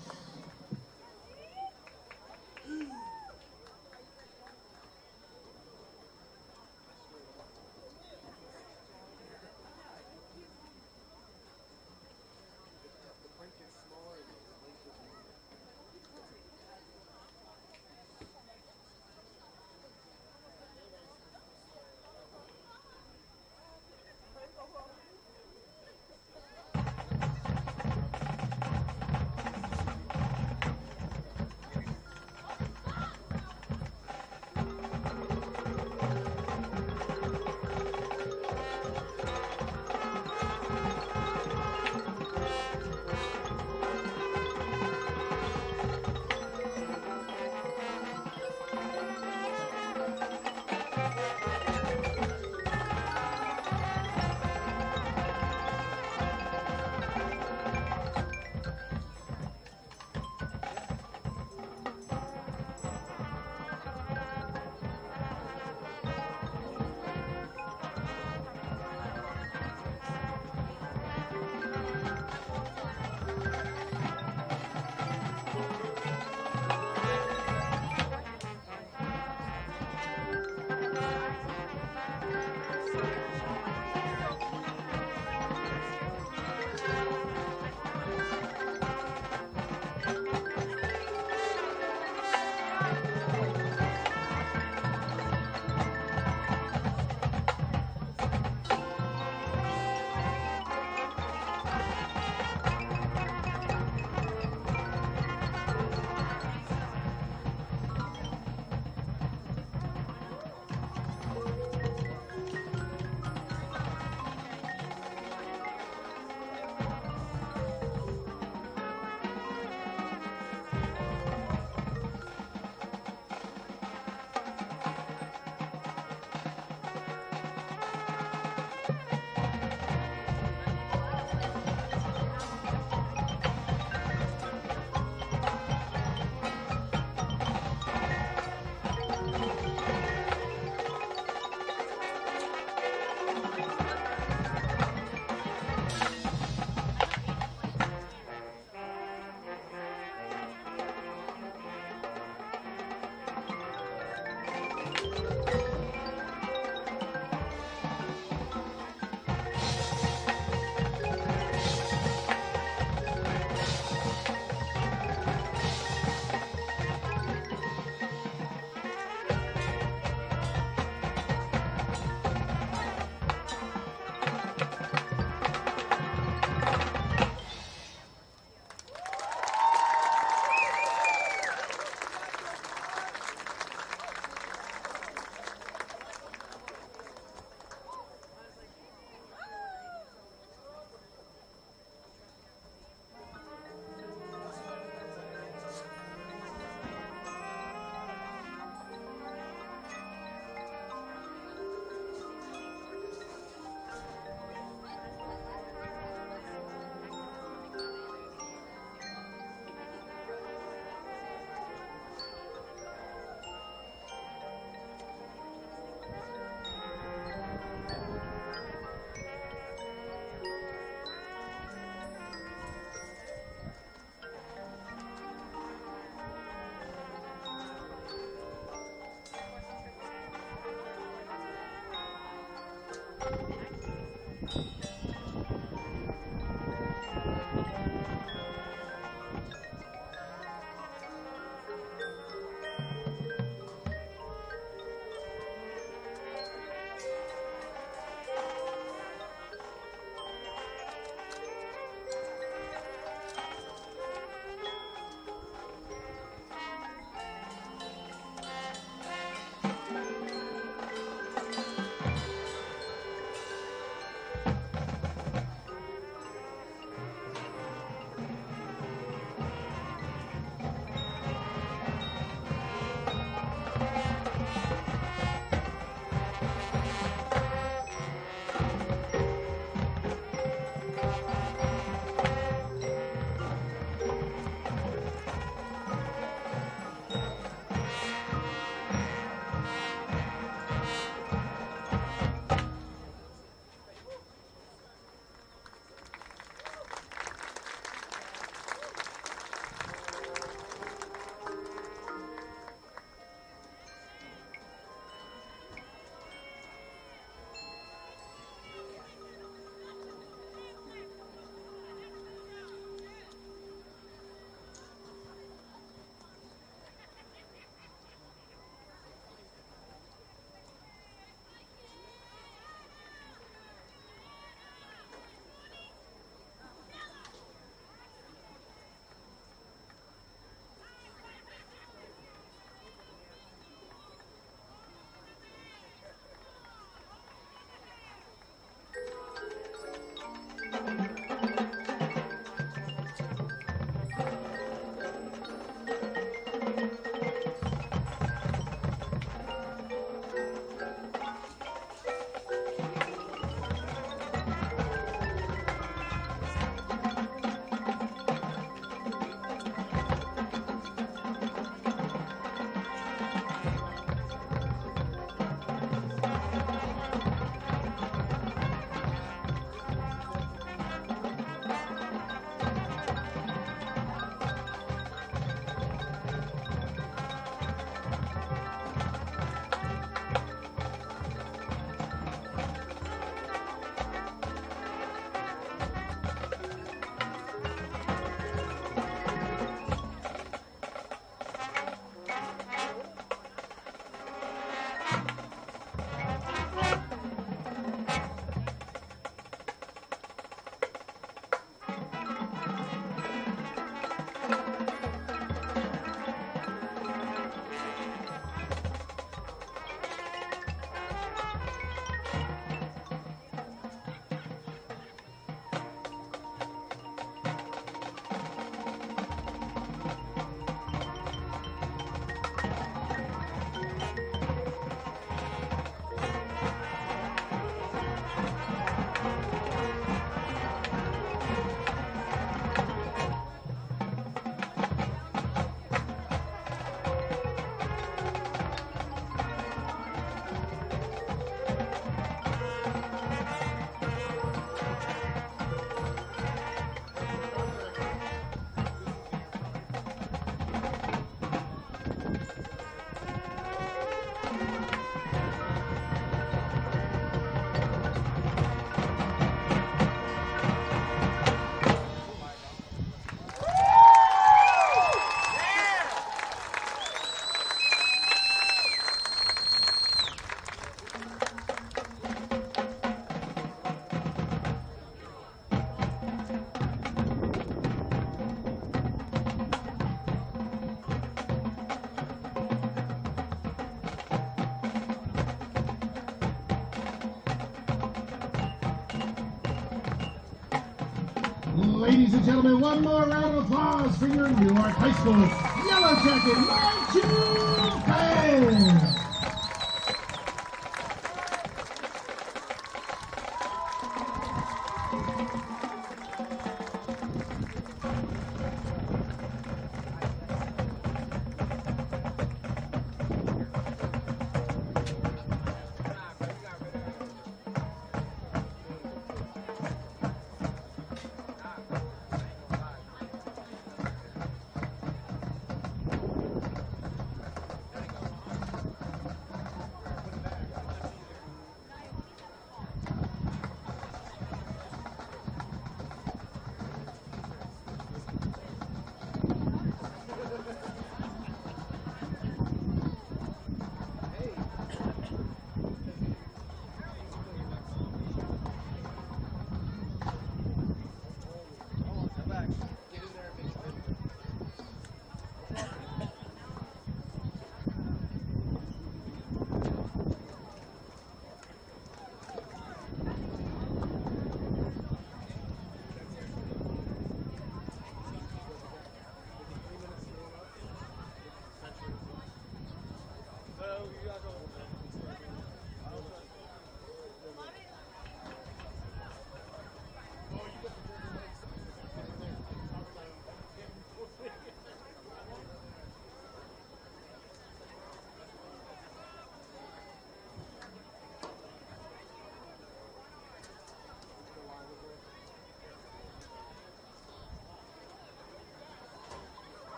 Ladies and gentlemen, one more round of applause for your Newark High School Yellow Jacket Marching Band!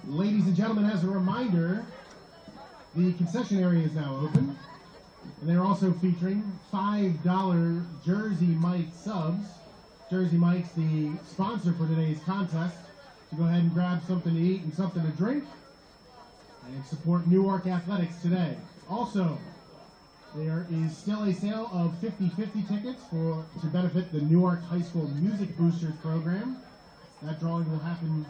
Ladies and gentlemen, as a reminder, the concession area is now open, and they're also featuring $5 Jersey Mike subs. Jersey Mike's the sponsor for today's contest, so go ahead and grab something to eat and something to drink, and support Newark Athletics today. Also, there is still a sale of 50/50 tickets to benefit the Newark High School Music Boosters program. That drawing will happen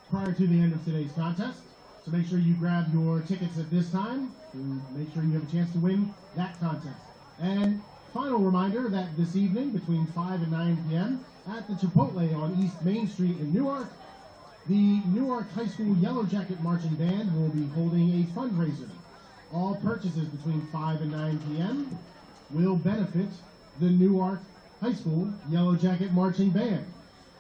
prior to the end of today's contest, so make sure you grab your tickets at this time to make sure you have a chance to win that contest. And final reminder that this evening between 5 and 9 p.m. at the Chipotle on East Main Street in Newark, the Newark High School Yellow Jacket Marching Band will be holding a fundraiser. All purchases between 5 and 9 p.m. will benefit the Newark High School Yellow Jacket Marching Band.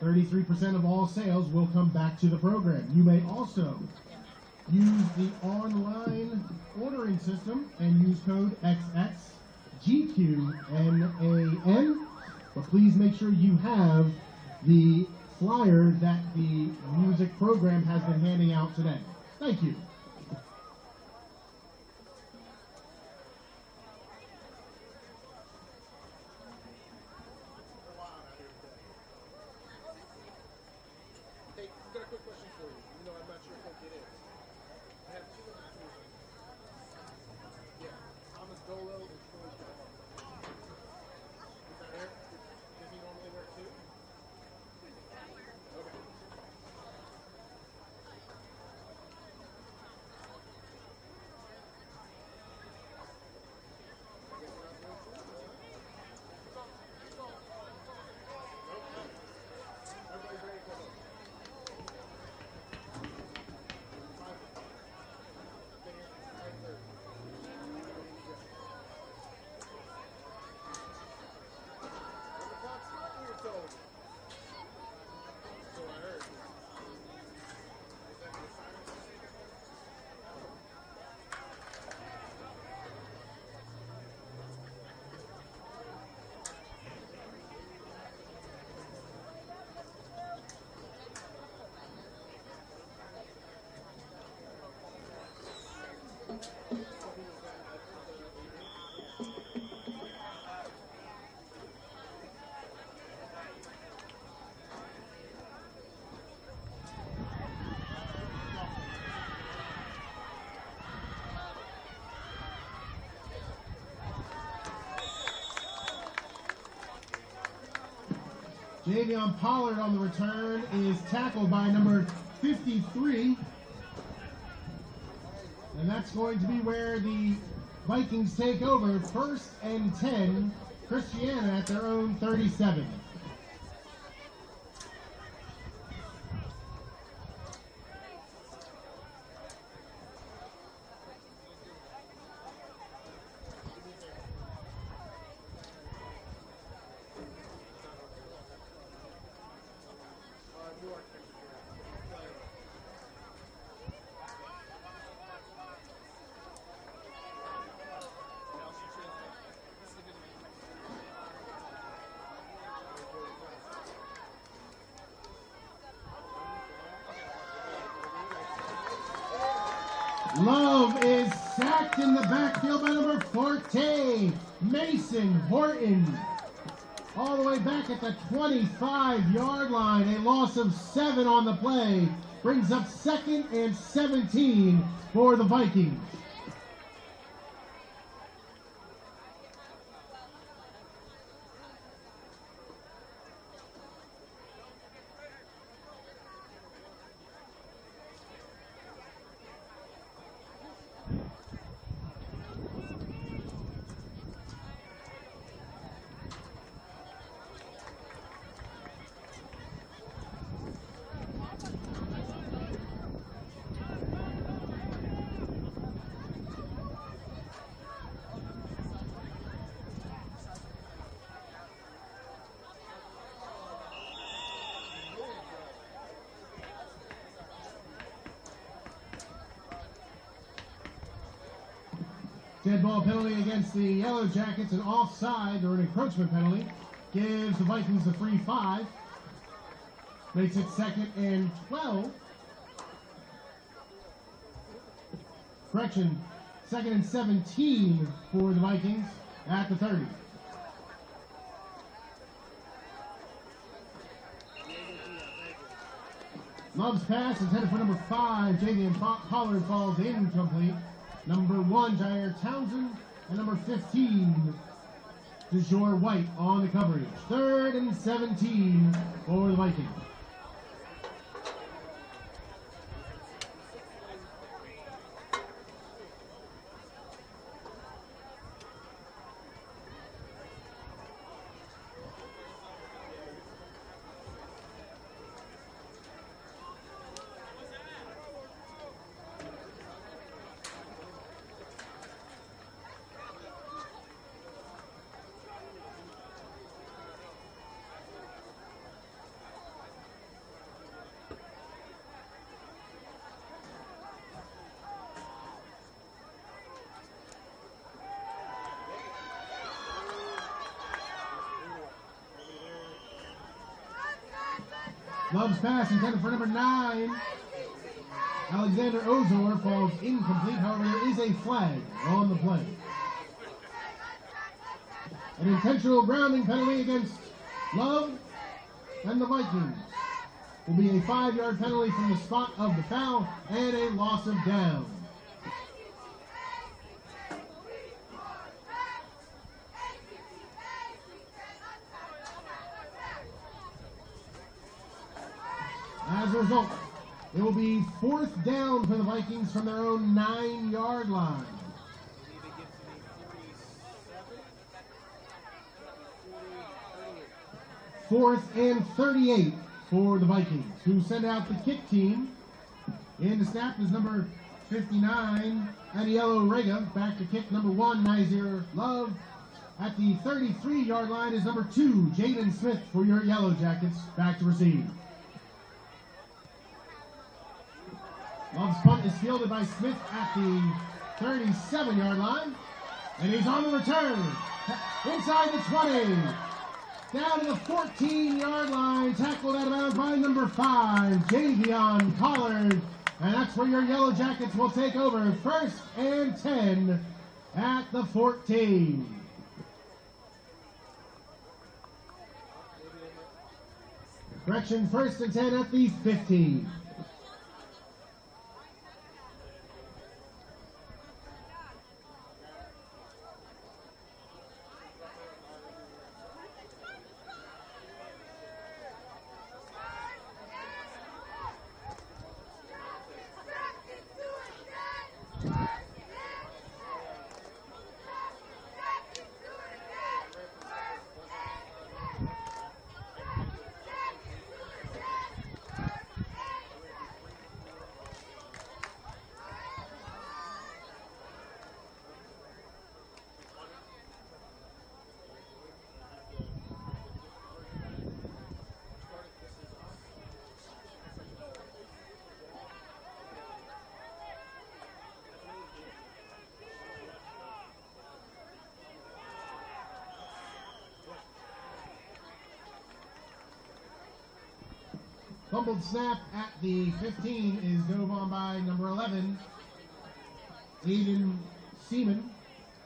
33% of all sales will come back to the program. You may also use the online ordering system and use code XXGQNAN, but please make sure you have the flyer that the music program has been handing out today. Thank you. Davion Pollard on the return is tackled by number 53. And that's going to be where the Vikings take over, 1st and 10, Christiana at their own 37. Love is sacked in the backfield by number 14, Mason Horton. All the way back at the 25-yard line, a loss of 7 on the play. Brings up 2nd and 17 for the Vikings. Dead ball penalty against the Yellow Jackets, an offside or an encroachment penalty. Gives the Vikings a free 5. Makes it 2nd and 12. Correction, 2nd and 17 for the Vikings at the 30. Love's pass intended for number 5, Javian Pollard, falls incomplete. Number 1, Jair Townsend, and number 15, DeJour White on the coverage. 3rd and 17 for the Vikings. Love's pass intended for number 9. Alexander Ozor falls incomplete. However, there is a flag on the play. An intentional grounding penalty against Love and the Vikings. Will be a 5-yard penalty from the spot of the foul and a loss of down. As a result, it will be 4th down for the Vikings from their own 9-yard line. Fourth and 38 for the Vikings, who send out the kick team. In the snap is number 59, Aniello Rega. Back to kick number 1, Nazir Love. At the 33-yard line is number 2, Jaden Smith for your Yellow Jackets. Back to receive. Love's punt is fielded by Smith at the 37-yard line. And he's on the return. Inside the 20. Down to the 14-yard line. Tackled out of bounds by number 5, Javion Pollard. And that's where your Yellow Jackets will take over. 1st and 10 at the 14. Correction, 1st and 10 at the 15. Fumbled snap at the 15 is dove on by number 11, Aiden Seaman.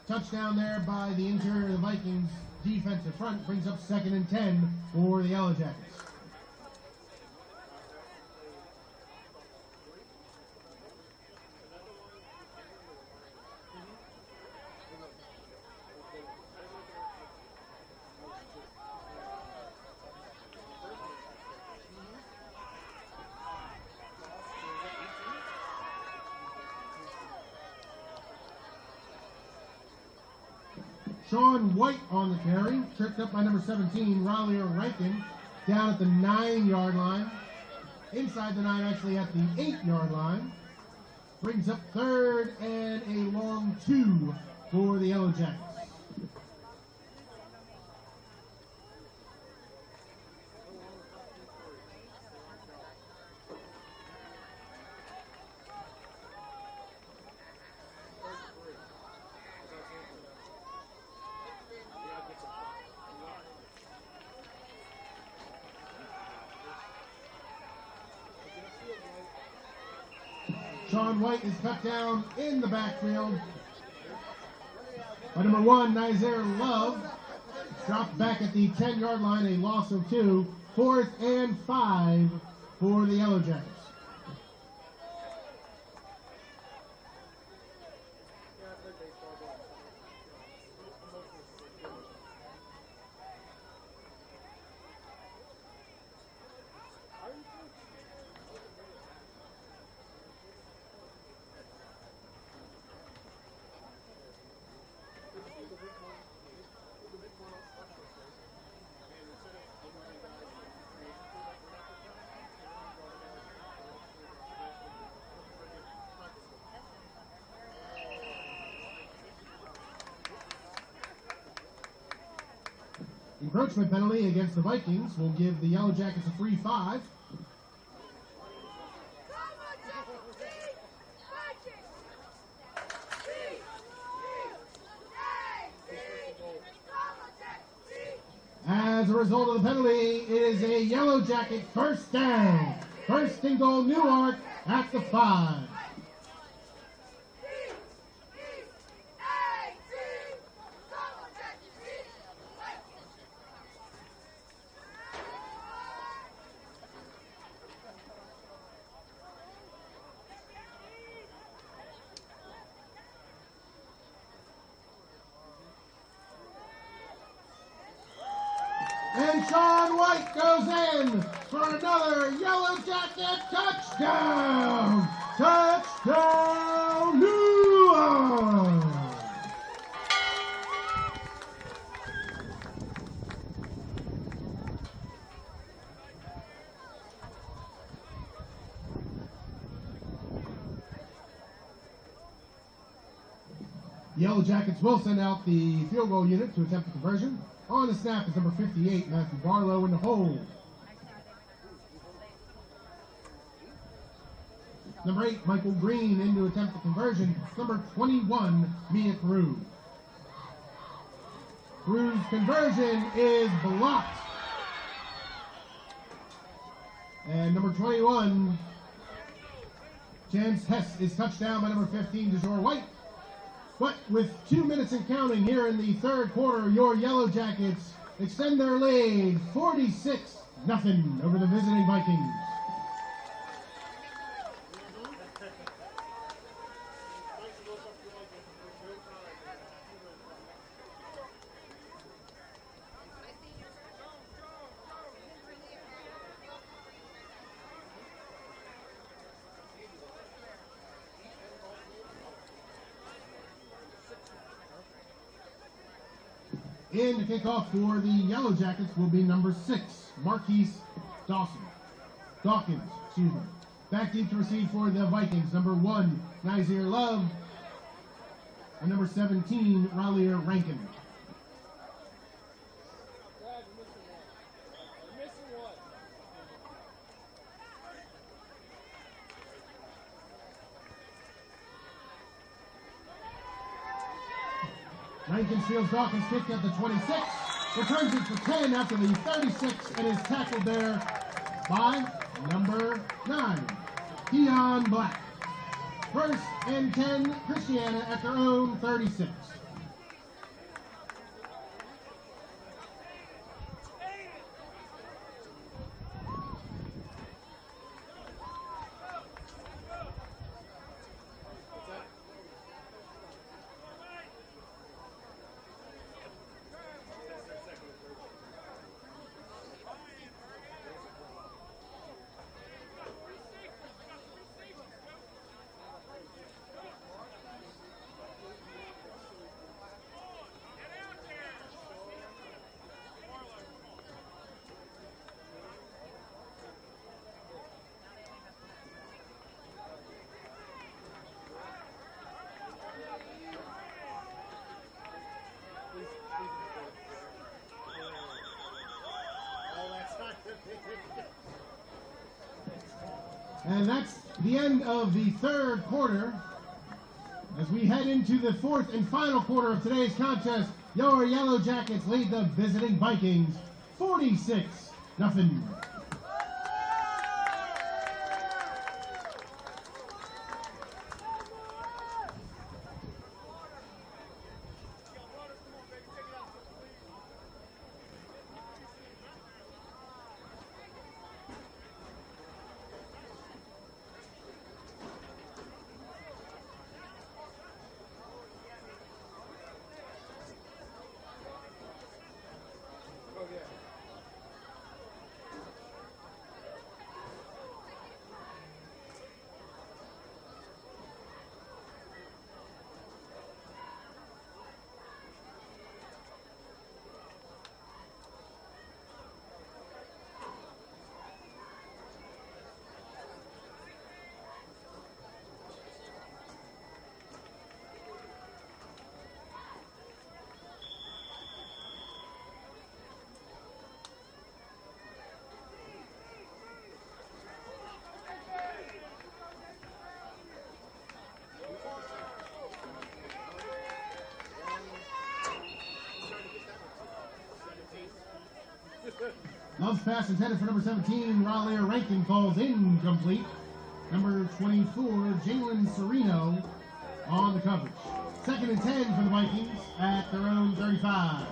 Touchdown there by the interior of the Vikings defensive front, brings up 2nd and 10 for the Yellow Jackets. Sean White on the carry, tripped up by number 17, Raleigh Rankin, down at the 9-yard line. Inside the 9, actually at the 8-yard line. Brings up 3rd and a long 2 for the Yellow Jackets. Sean White is cut down in the backfield by number 1, Nizer Love. Dropped back at the 10-yard line, a loss of 2. 4th and 5 for the Yellow Jackets. Encroachment penalty against the Vikings will give the Yellow Jackets a free 5. As a result of the penalty, it is a Yellow Jacket first down. 1st and goal, Newark at the 5. And Sean White goes in for another Yellow Jacket touchdown! Touchdown, Newark! Yellow Jackets will send out the field goal unit to attempt the conversion. On the snap is number 58, Matthew Barlow in the hole. Number 8, Michael Green in to attempt the conversion. Number 21, Mia Cruz. Cruz's conversion is blocked. And number 21, Chance Hess is touched down by number 15, DeJour White. But with 2 minutes and counting here in the 3rd quarter, your Yellow Jackets extend their lead 46-0 over the visiting Vikings. In to kick off for the Yellow Jackets will be number 6, Marquise Dawkins. Back deep to receive for the Vikings, number 1, Nizer Love, and number 17, Raleigh Rankin. Rankin steals Dawkins' kick at the 26, returns it for 10 after the 36, and is tackled there by number 9, Dion Black. First and 10, Christiana at their own 36. And that's the end of the third quarter. As we head into the fourth and final quarter of today's contest, your Yellow Jackets lead the visiting Vikings 46-0. Love's pass intended for number 17, Raleigh Rankin, falls incomplete. Number 24, Jalen Sereno on the coverage. Second and 10 for the Vikings at their own 35.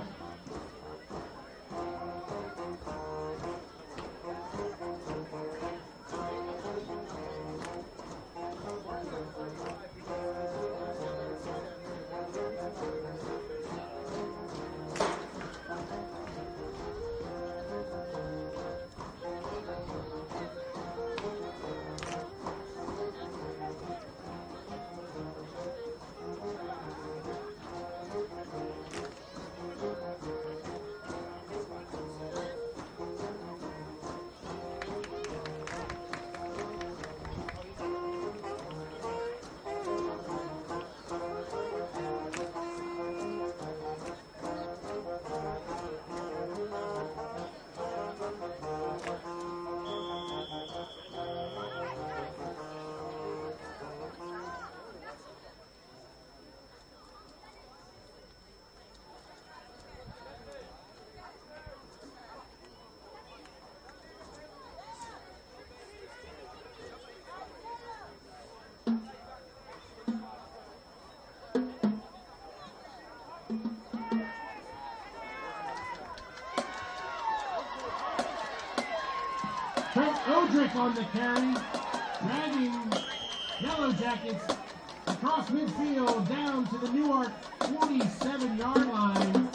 Odrick on the carry, dragging Yellow Jackets across midfield down to the Newark 47-yard line.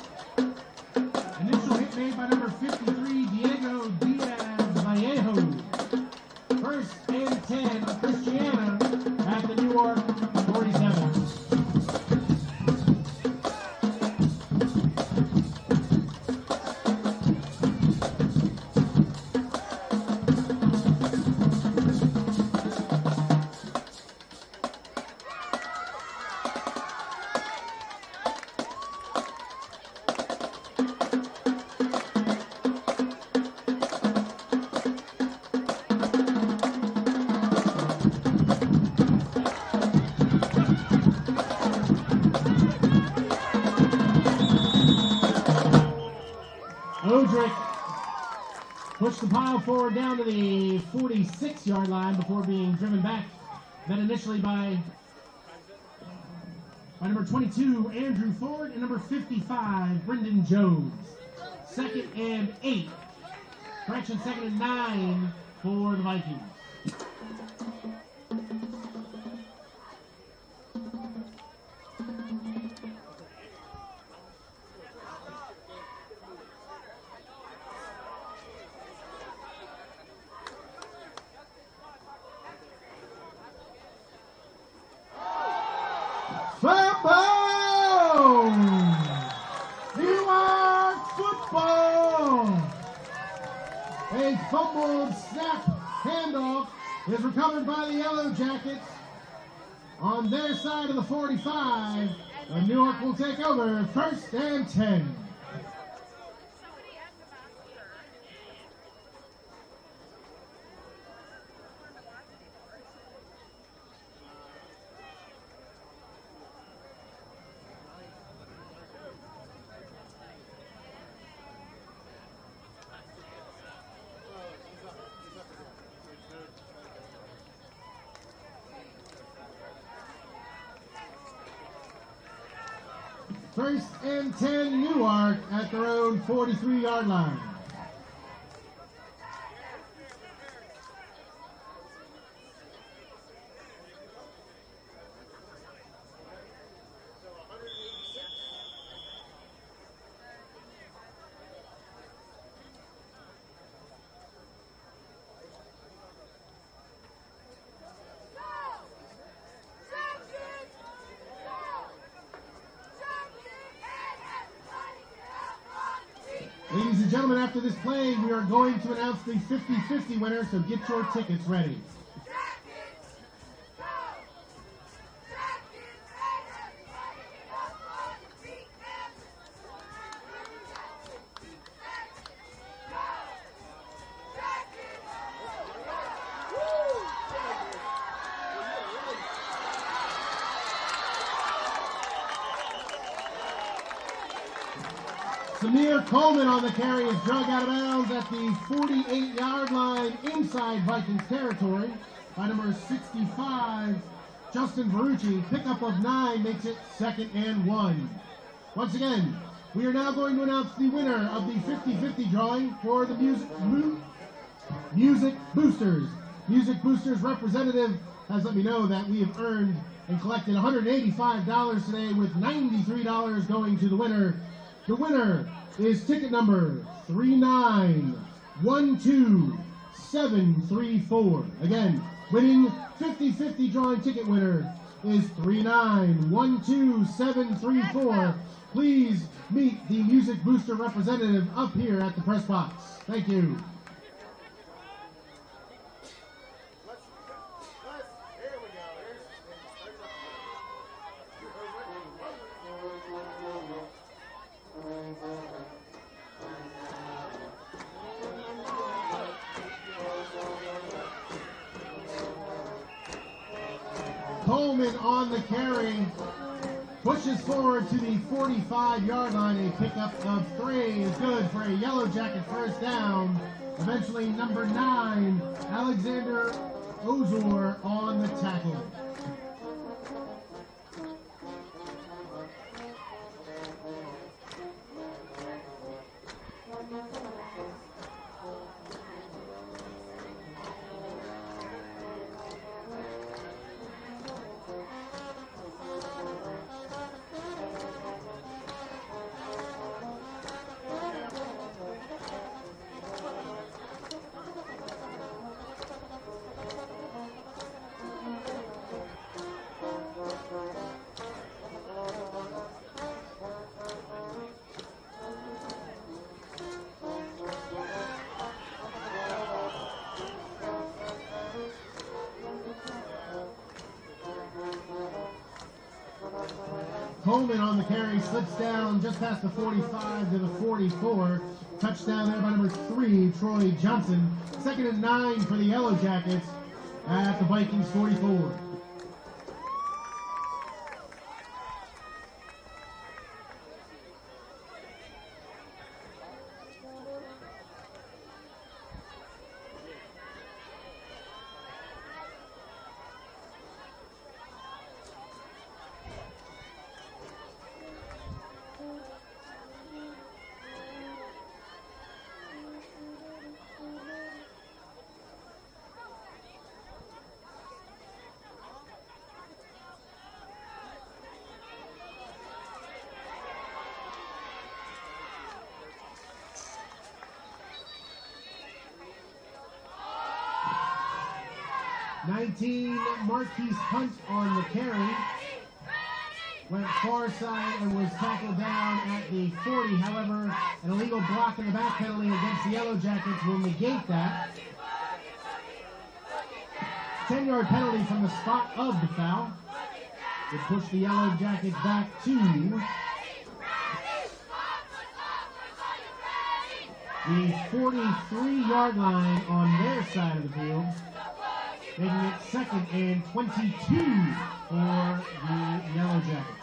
Initial hit made by number 53, Diego Diaz Vallejo. First and 10, Christiana at the Newark 47. push the pile forward down to the 46-yard line before being driven back, then initially by number 22, Andrew Ford, and number 55, Brendan Jones. 2nd and 8. Correction, 2nd and 9 for the Vikings. Football! Newark football! A fumbled snap handoff is recovered by the Yellow Jackets on their side of the 45. And Newark will take over 1st and 10. First and 10, Newark at their own 43-yard line. Ladies and gentlemen, after this play, we are going to announce the 50-50 winner, so get your tickets ready. Samir Coleman on the carry is drug out of bounds at the 48-yard line inside Vikings territory by number 65, Justin Verrucci. Pickup of 9 makes it 2nd and 1. Once again, we are now going to announce the winner of the 50-50 drawing for the Music Boosters. Music Boosters representative has let me know that we have earned and collected $185 today, with $93 going to the winner. The winner is ticket number 3912734. Again, winning 50-50 drawing ticket winner is 3912734. Please meet the Music Booster representative up here at the press box. Thank you. Coleman on the carry, pushes forward to the 45-yard line. A pickup of 3 is good for a Yellow Jacket first down. Eventually, number 9, Alexander Ozor on the tackle. Coleman on the carry slips down just past the 45 to the 44. Touchdown there by number 3, Troy Johnson. 2nd and 9 for the Yellow Jackets at the Vikings 44. 19, Marquise Hunt on the carry. Went far side and was tackled down at the 40. However, an illegal block in the back penalty against the Yellow Jackets will negate that. 10-yard penalty from the spot of the foul. It pushed the Yellow Jackets back to the 43-yard line on their side of the field, making it 2nd and 22 for the Yellow Jackets.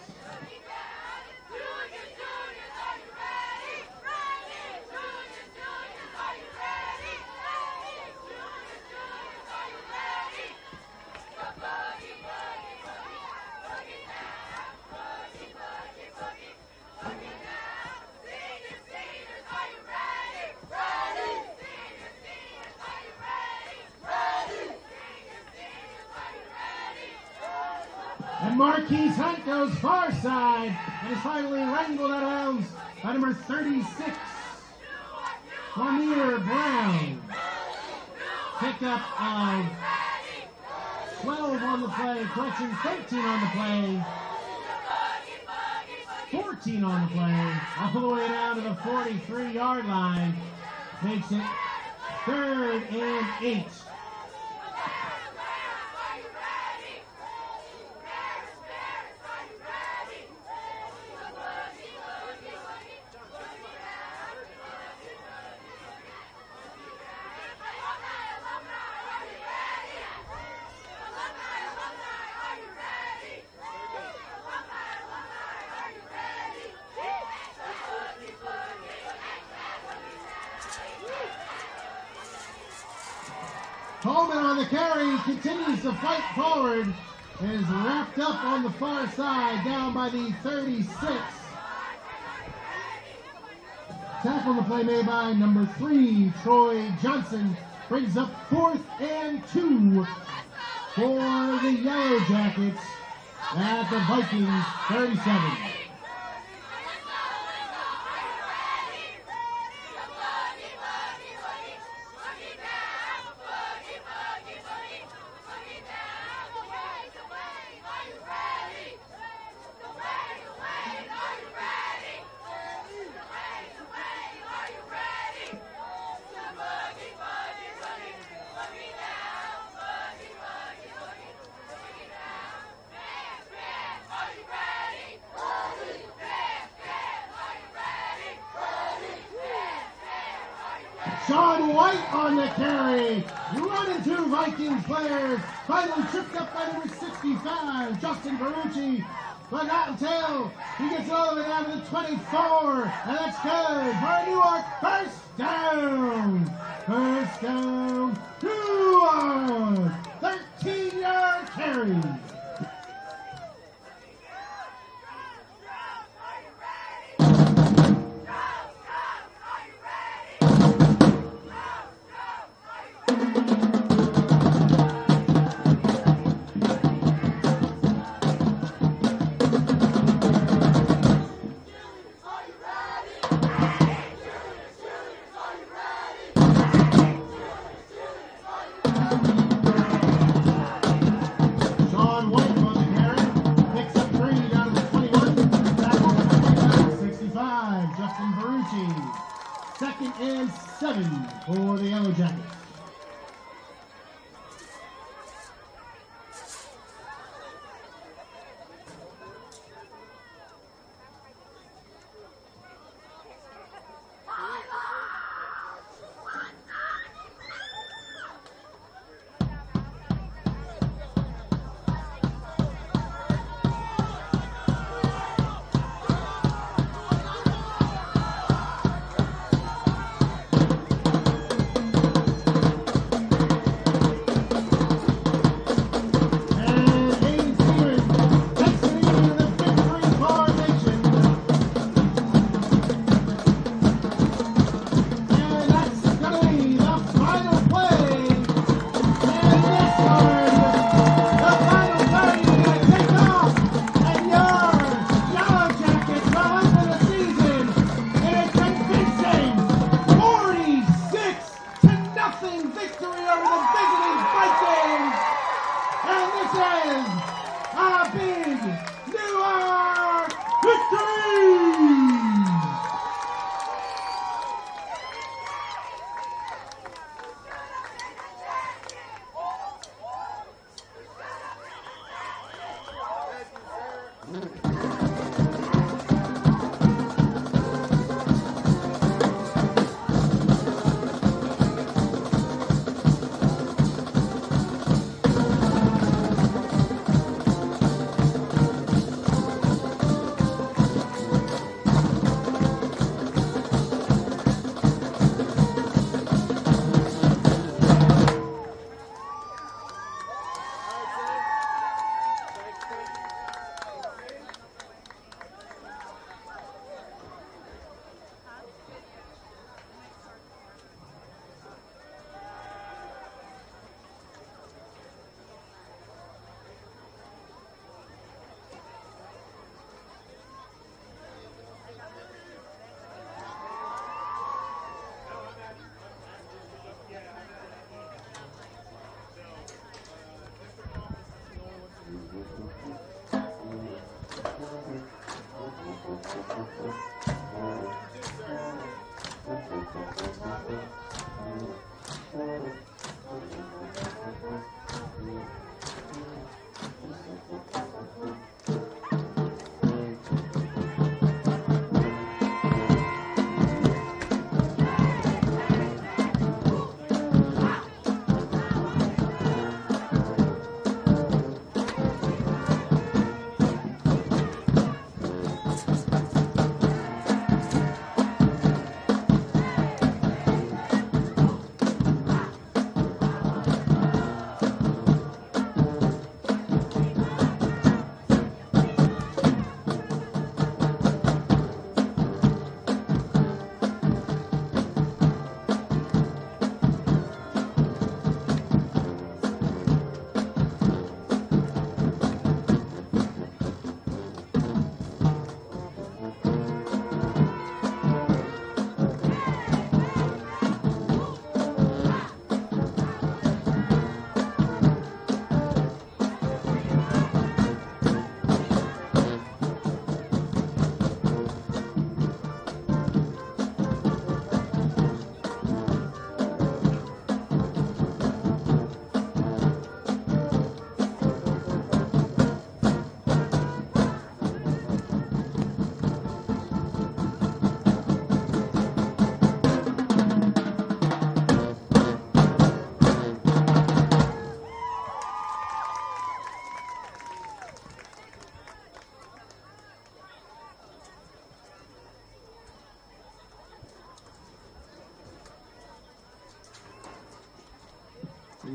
And Marquise Hunt goes far side and is finally wrangled out of bounds by number 36, Juanita Brown. Pickup of 12 on the play, correction, 13 on the play, 14 on the play, all the way down to the 43-yard line. Makes it 3rd and 8. Coleman on the carry, continues to fight forward, and is wrapped up on the far side, down by the 36. Tackle the play made by number 3, Troy Johnson, brings up 4th and 2 for the Yellow Jackets at the Vikings 37. Sean White on the carry, running two Vikings players, finally tripped up by number 65, Justin Barucci, but not until he gets it all the way down to the 24, and that's good for Newark. First down, 2-1, 13-yard carry. Second and 7 for the Yellow Jackets.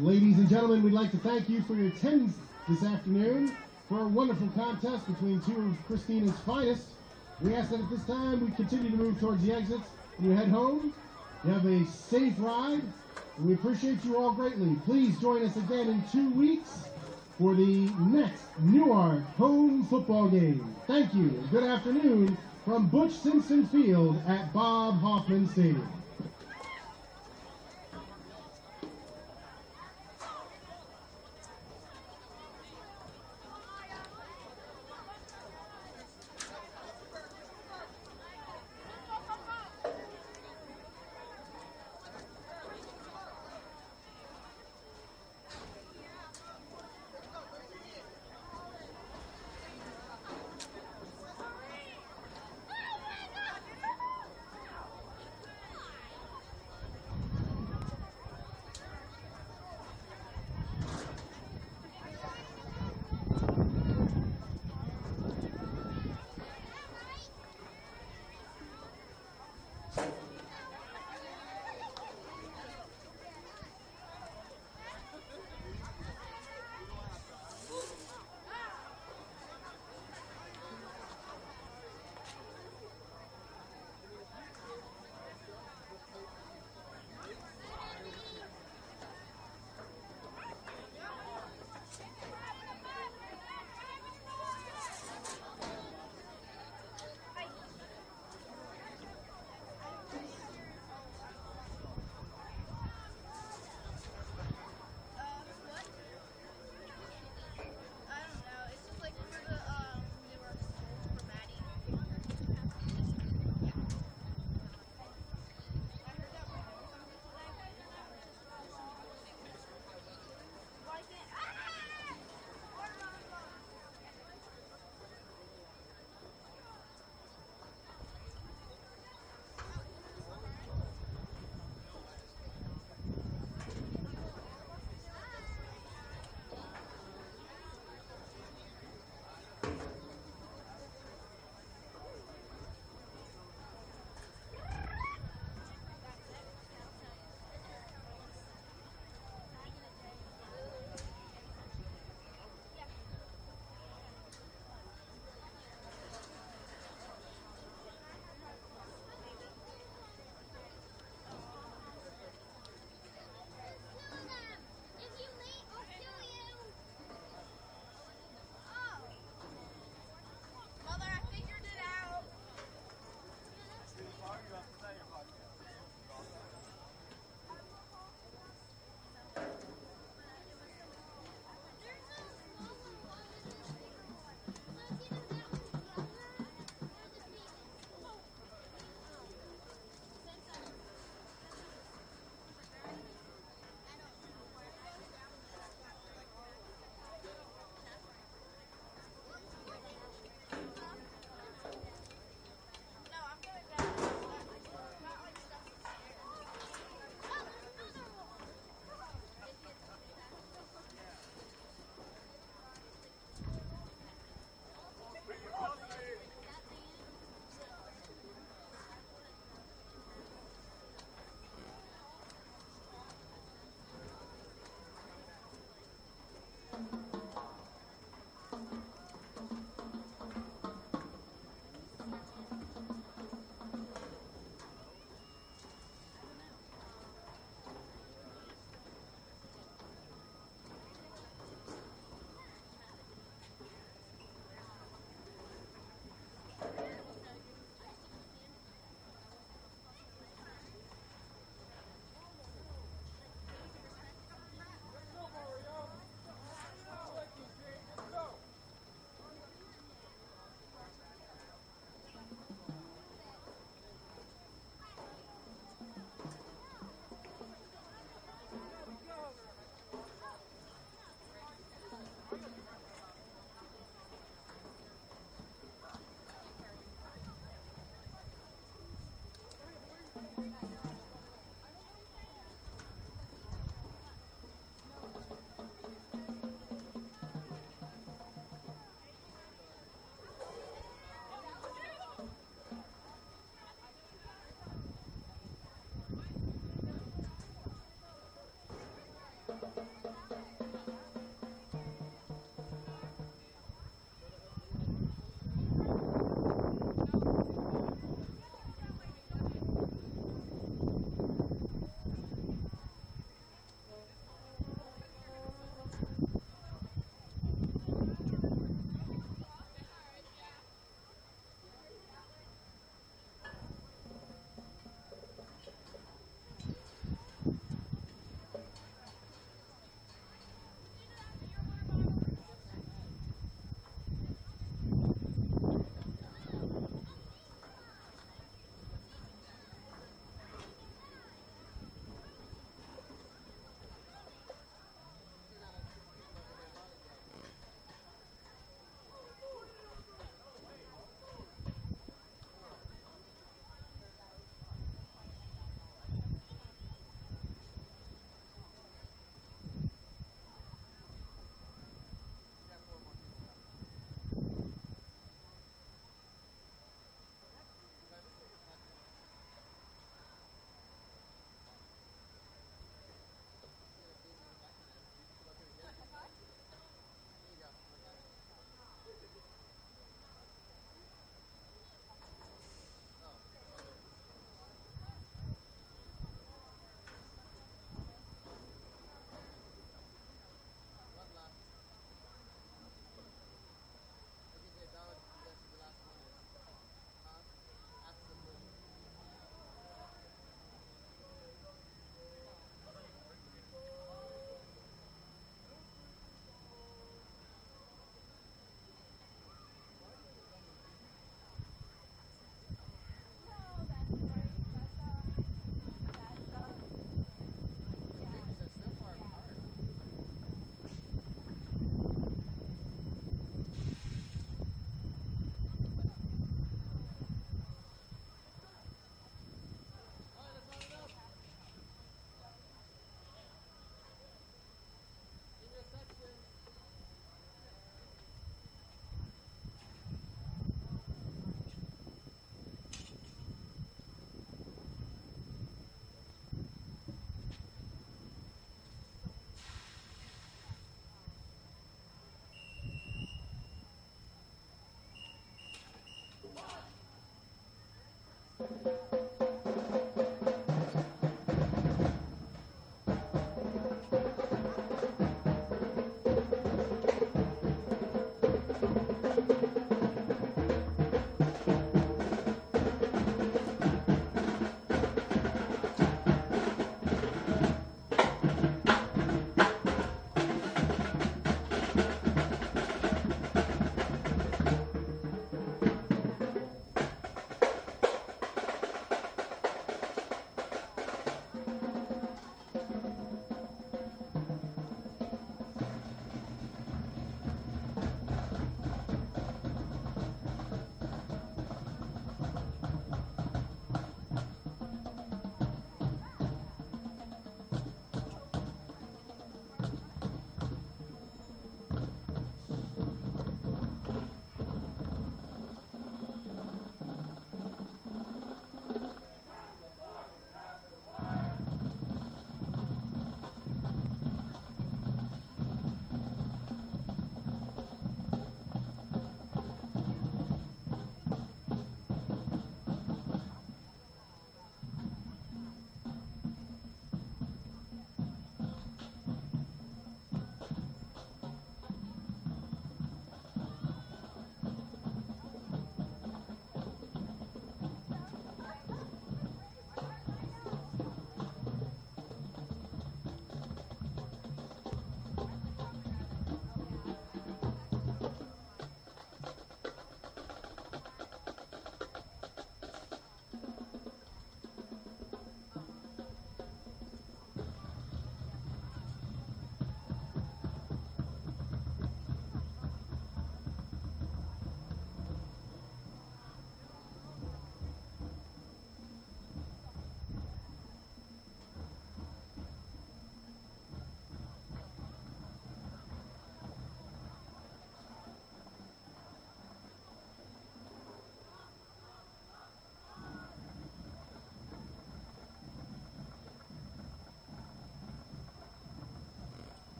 Ladies and gentlemen, we'd like to thank you for your attendance this afternoon for a wonderful contest between two of Christina's finest. We ask that at this time we continue to move towards the exits and you head home. You have a safe ride, and we appreciate you all greatly. Please join us again in 2 weeks for the next Newark home football game. Thank you, and good afternoon from Butch Simpson Field at Bob Hoffman Stadium.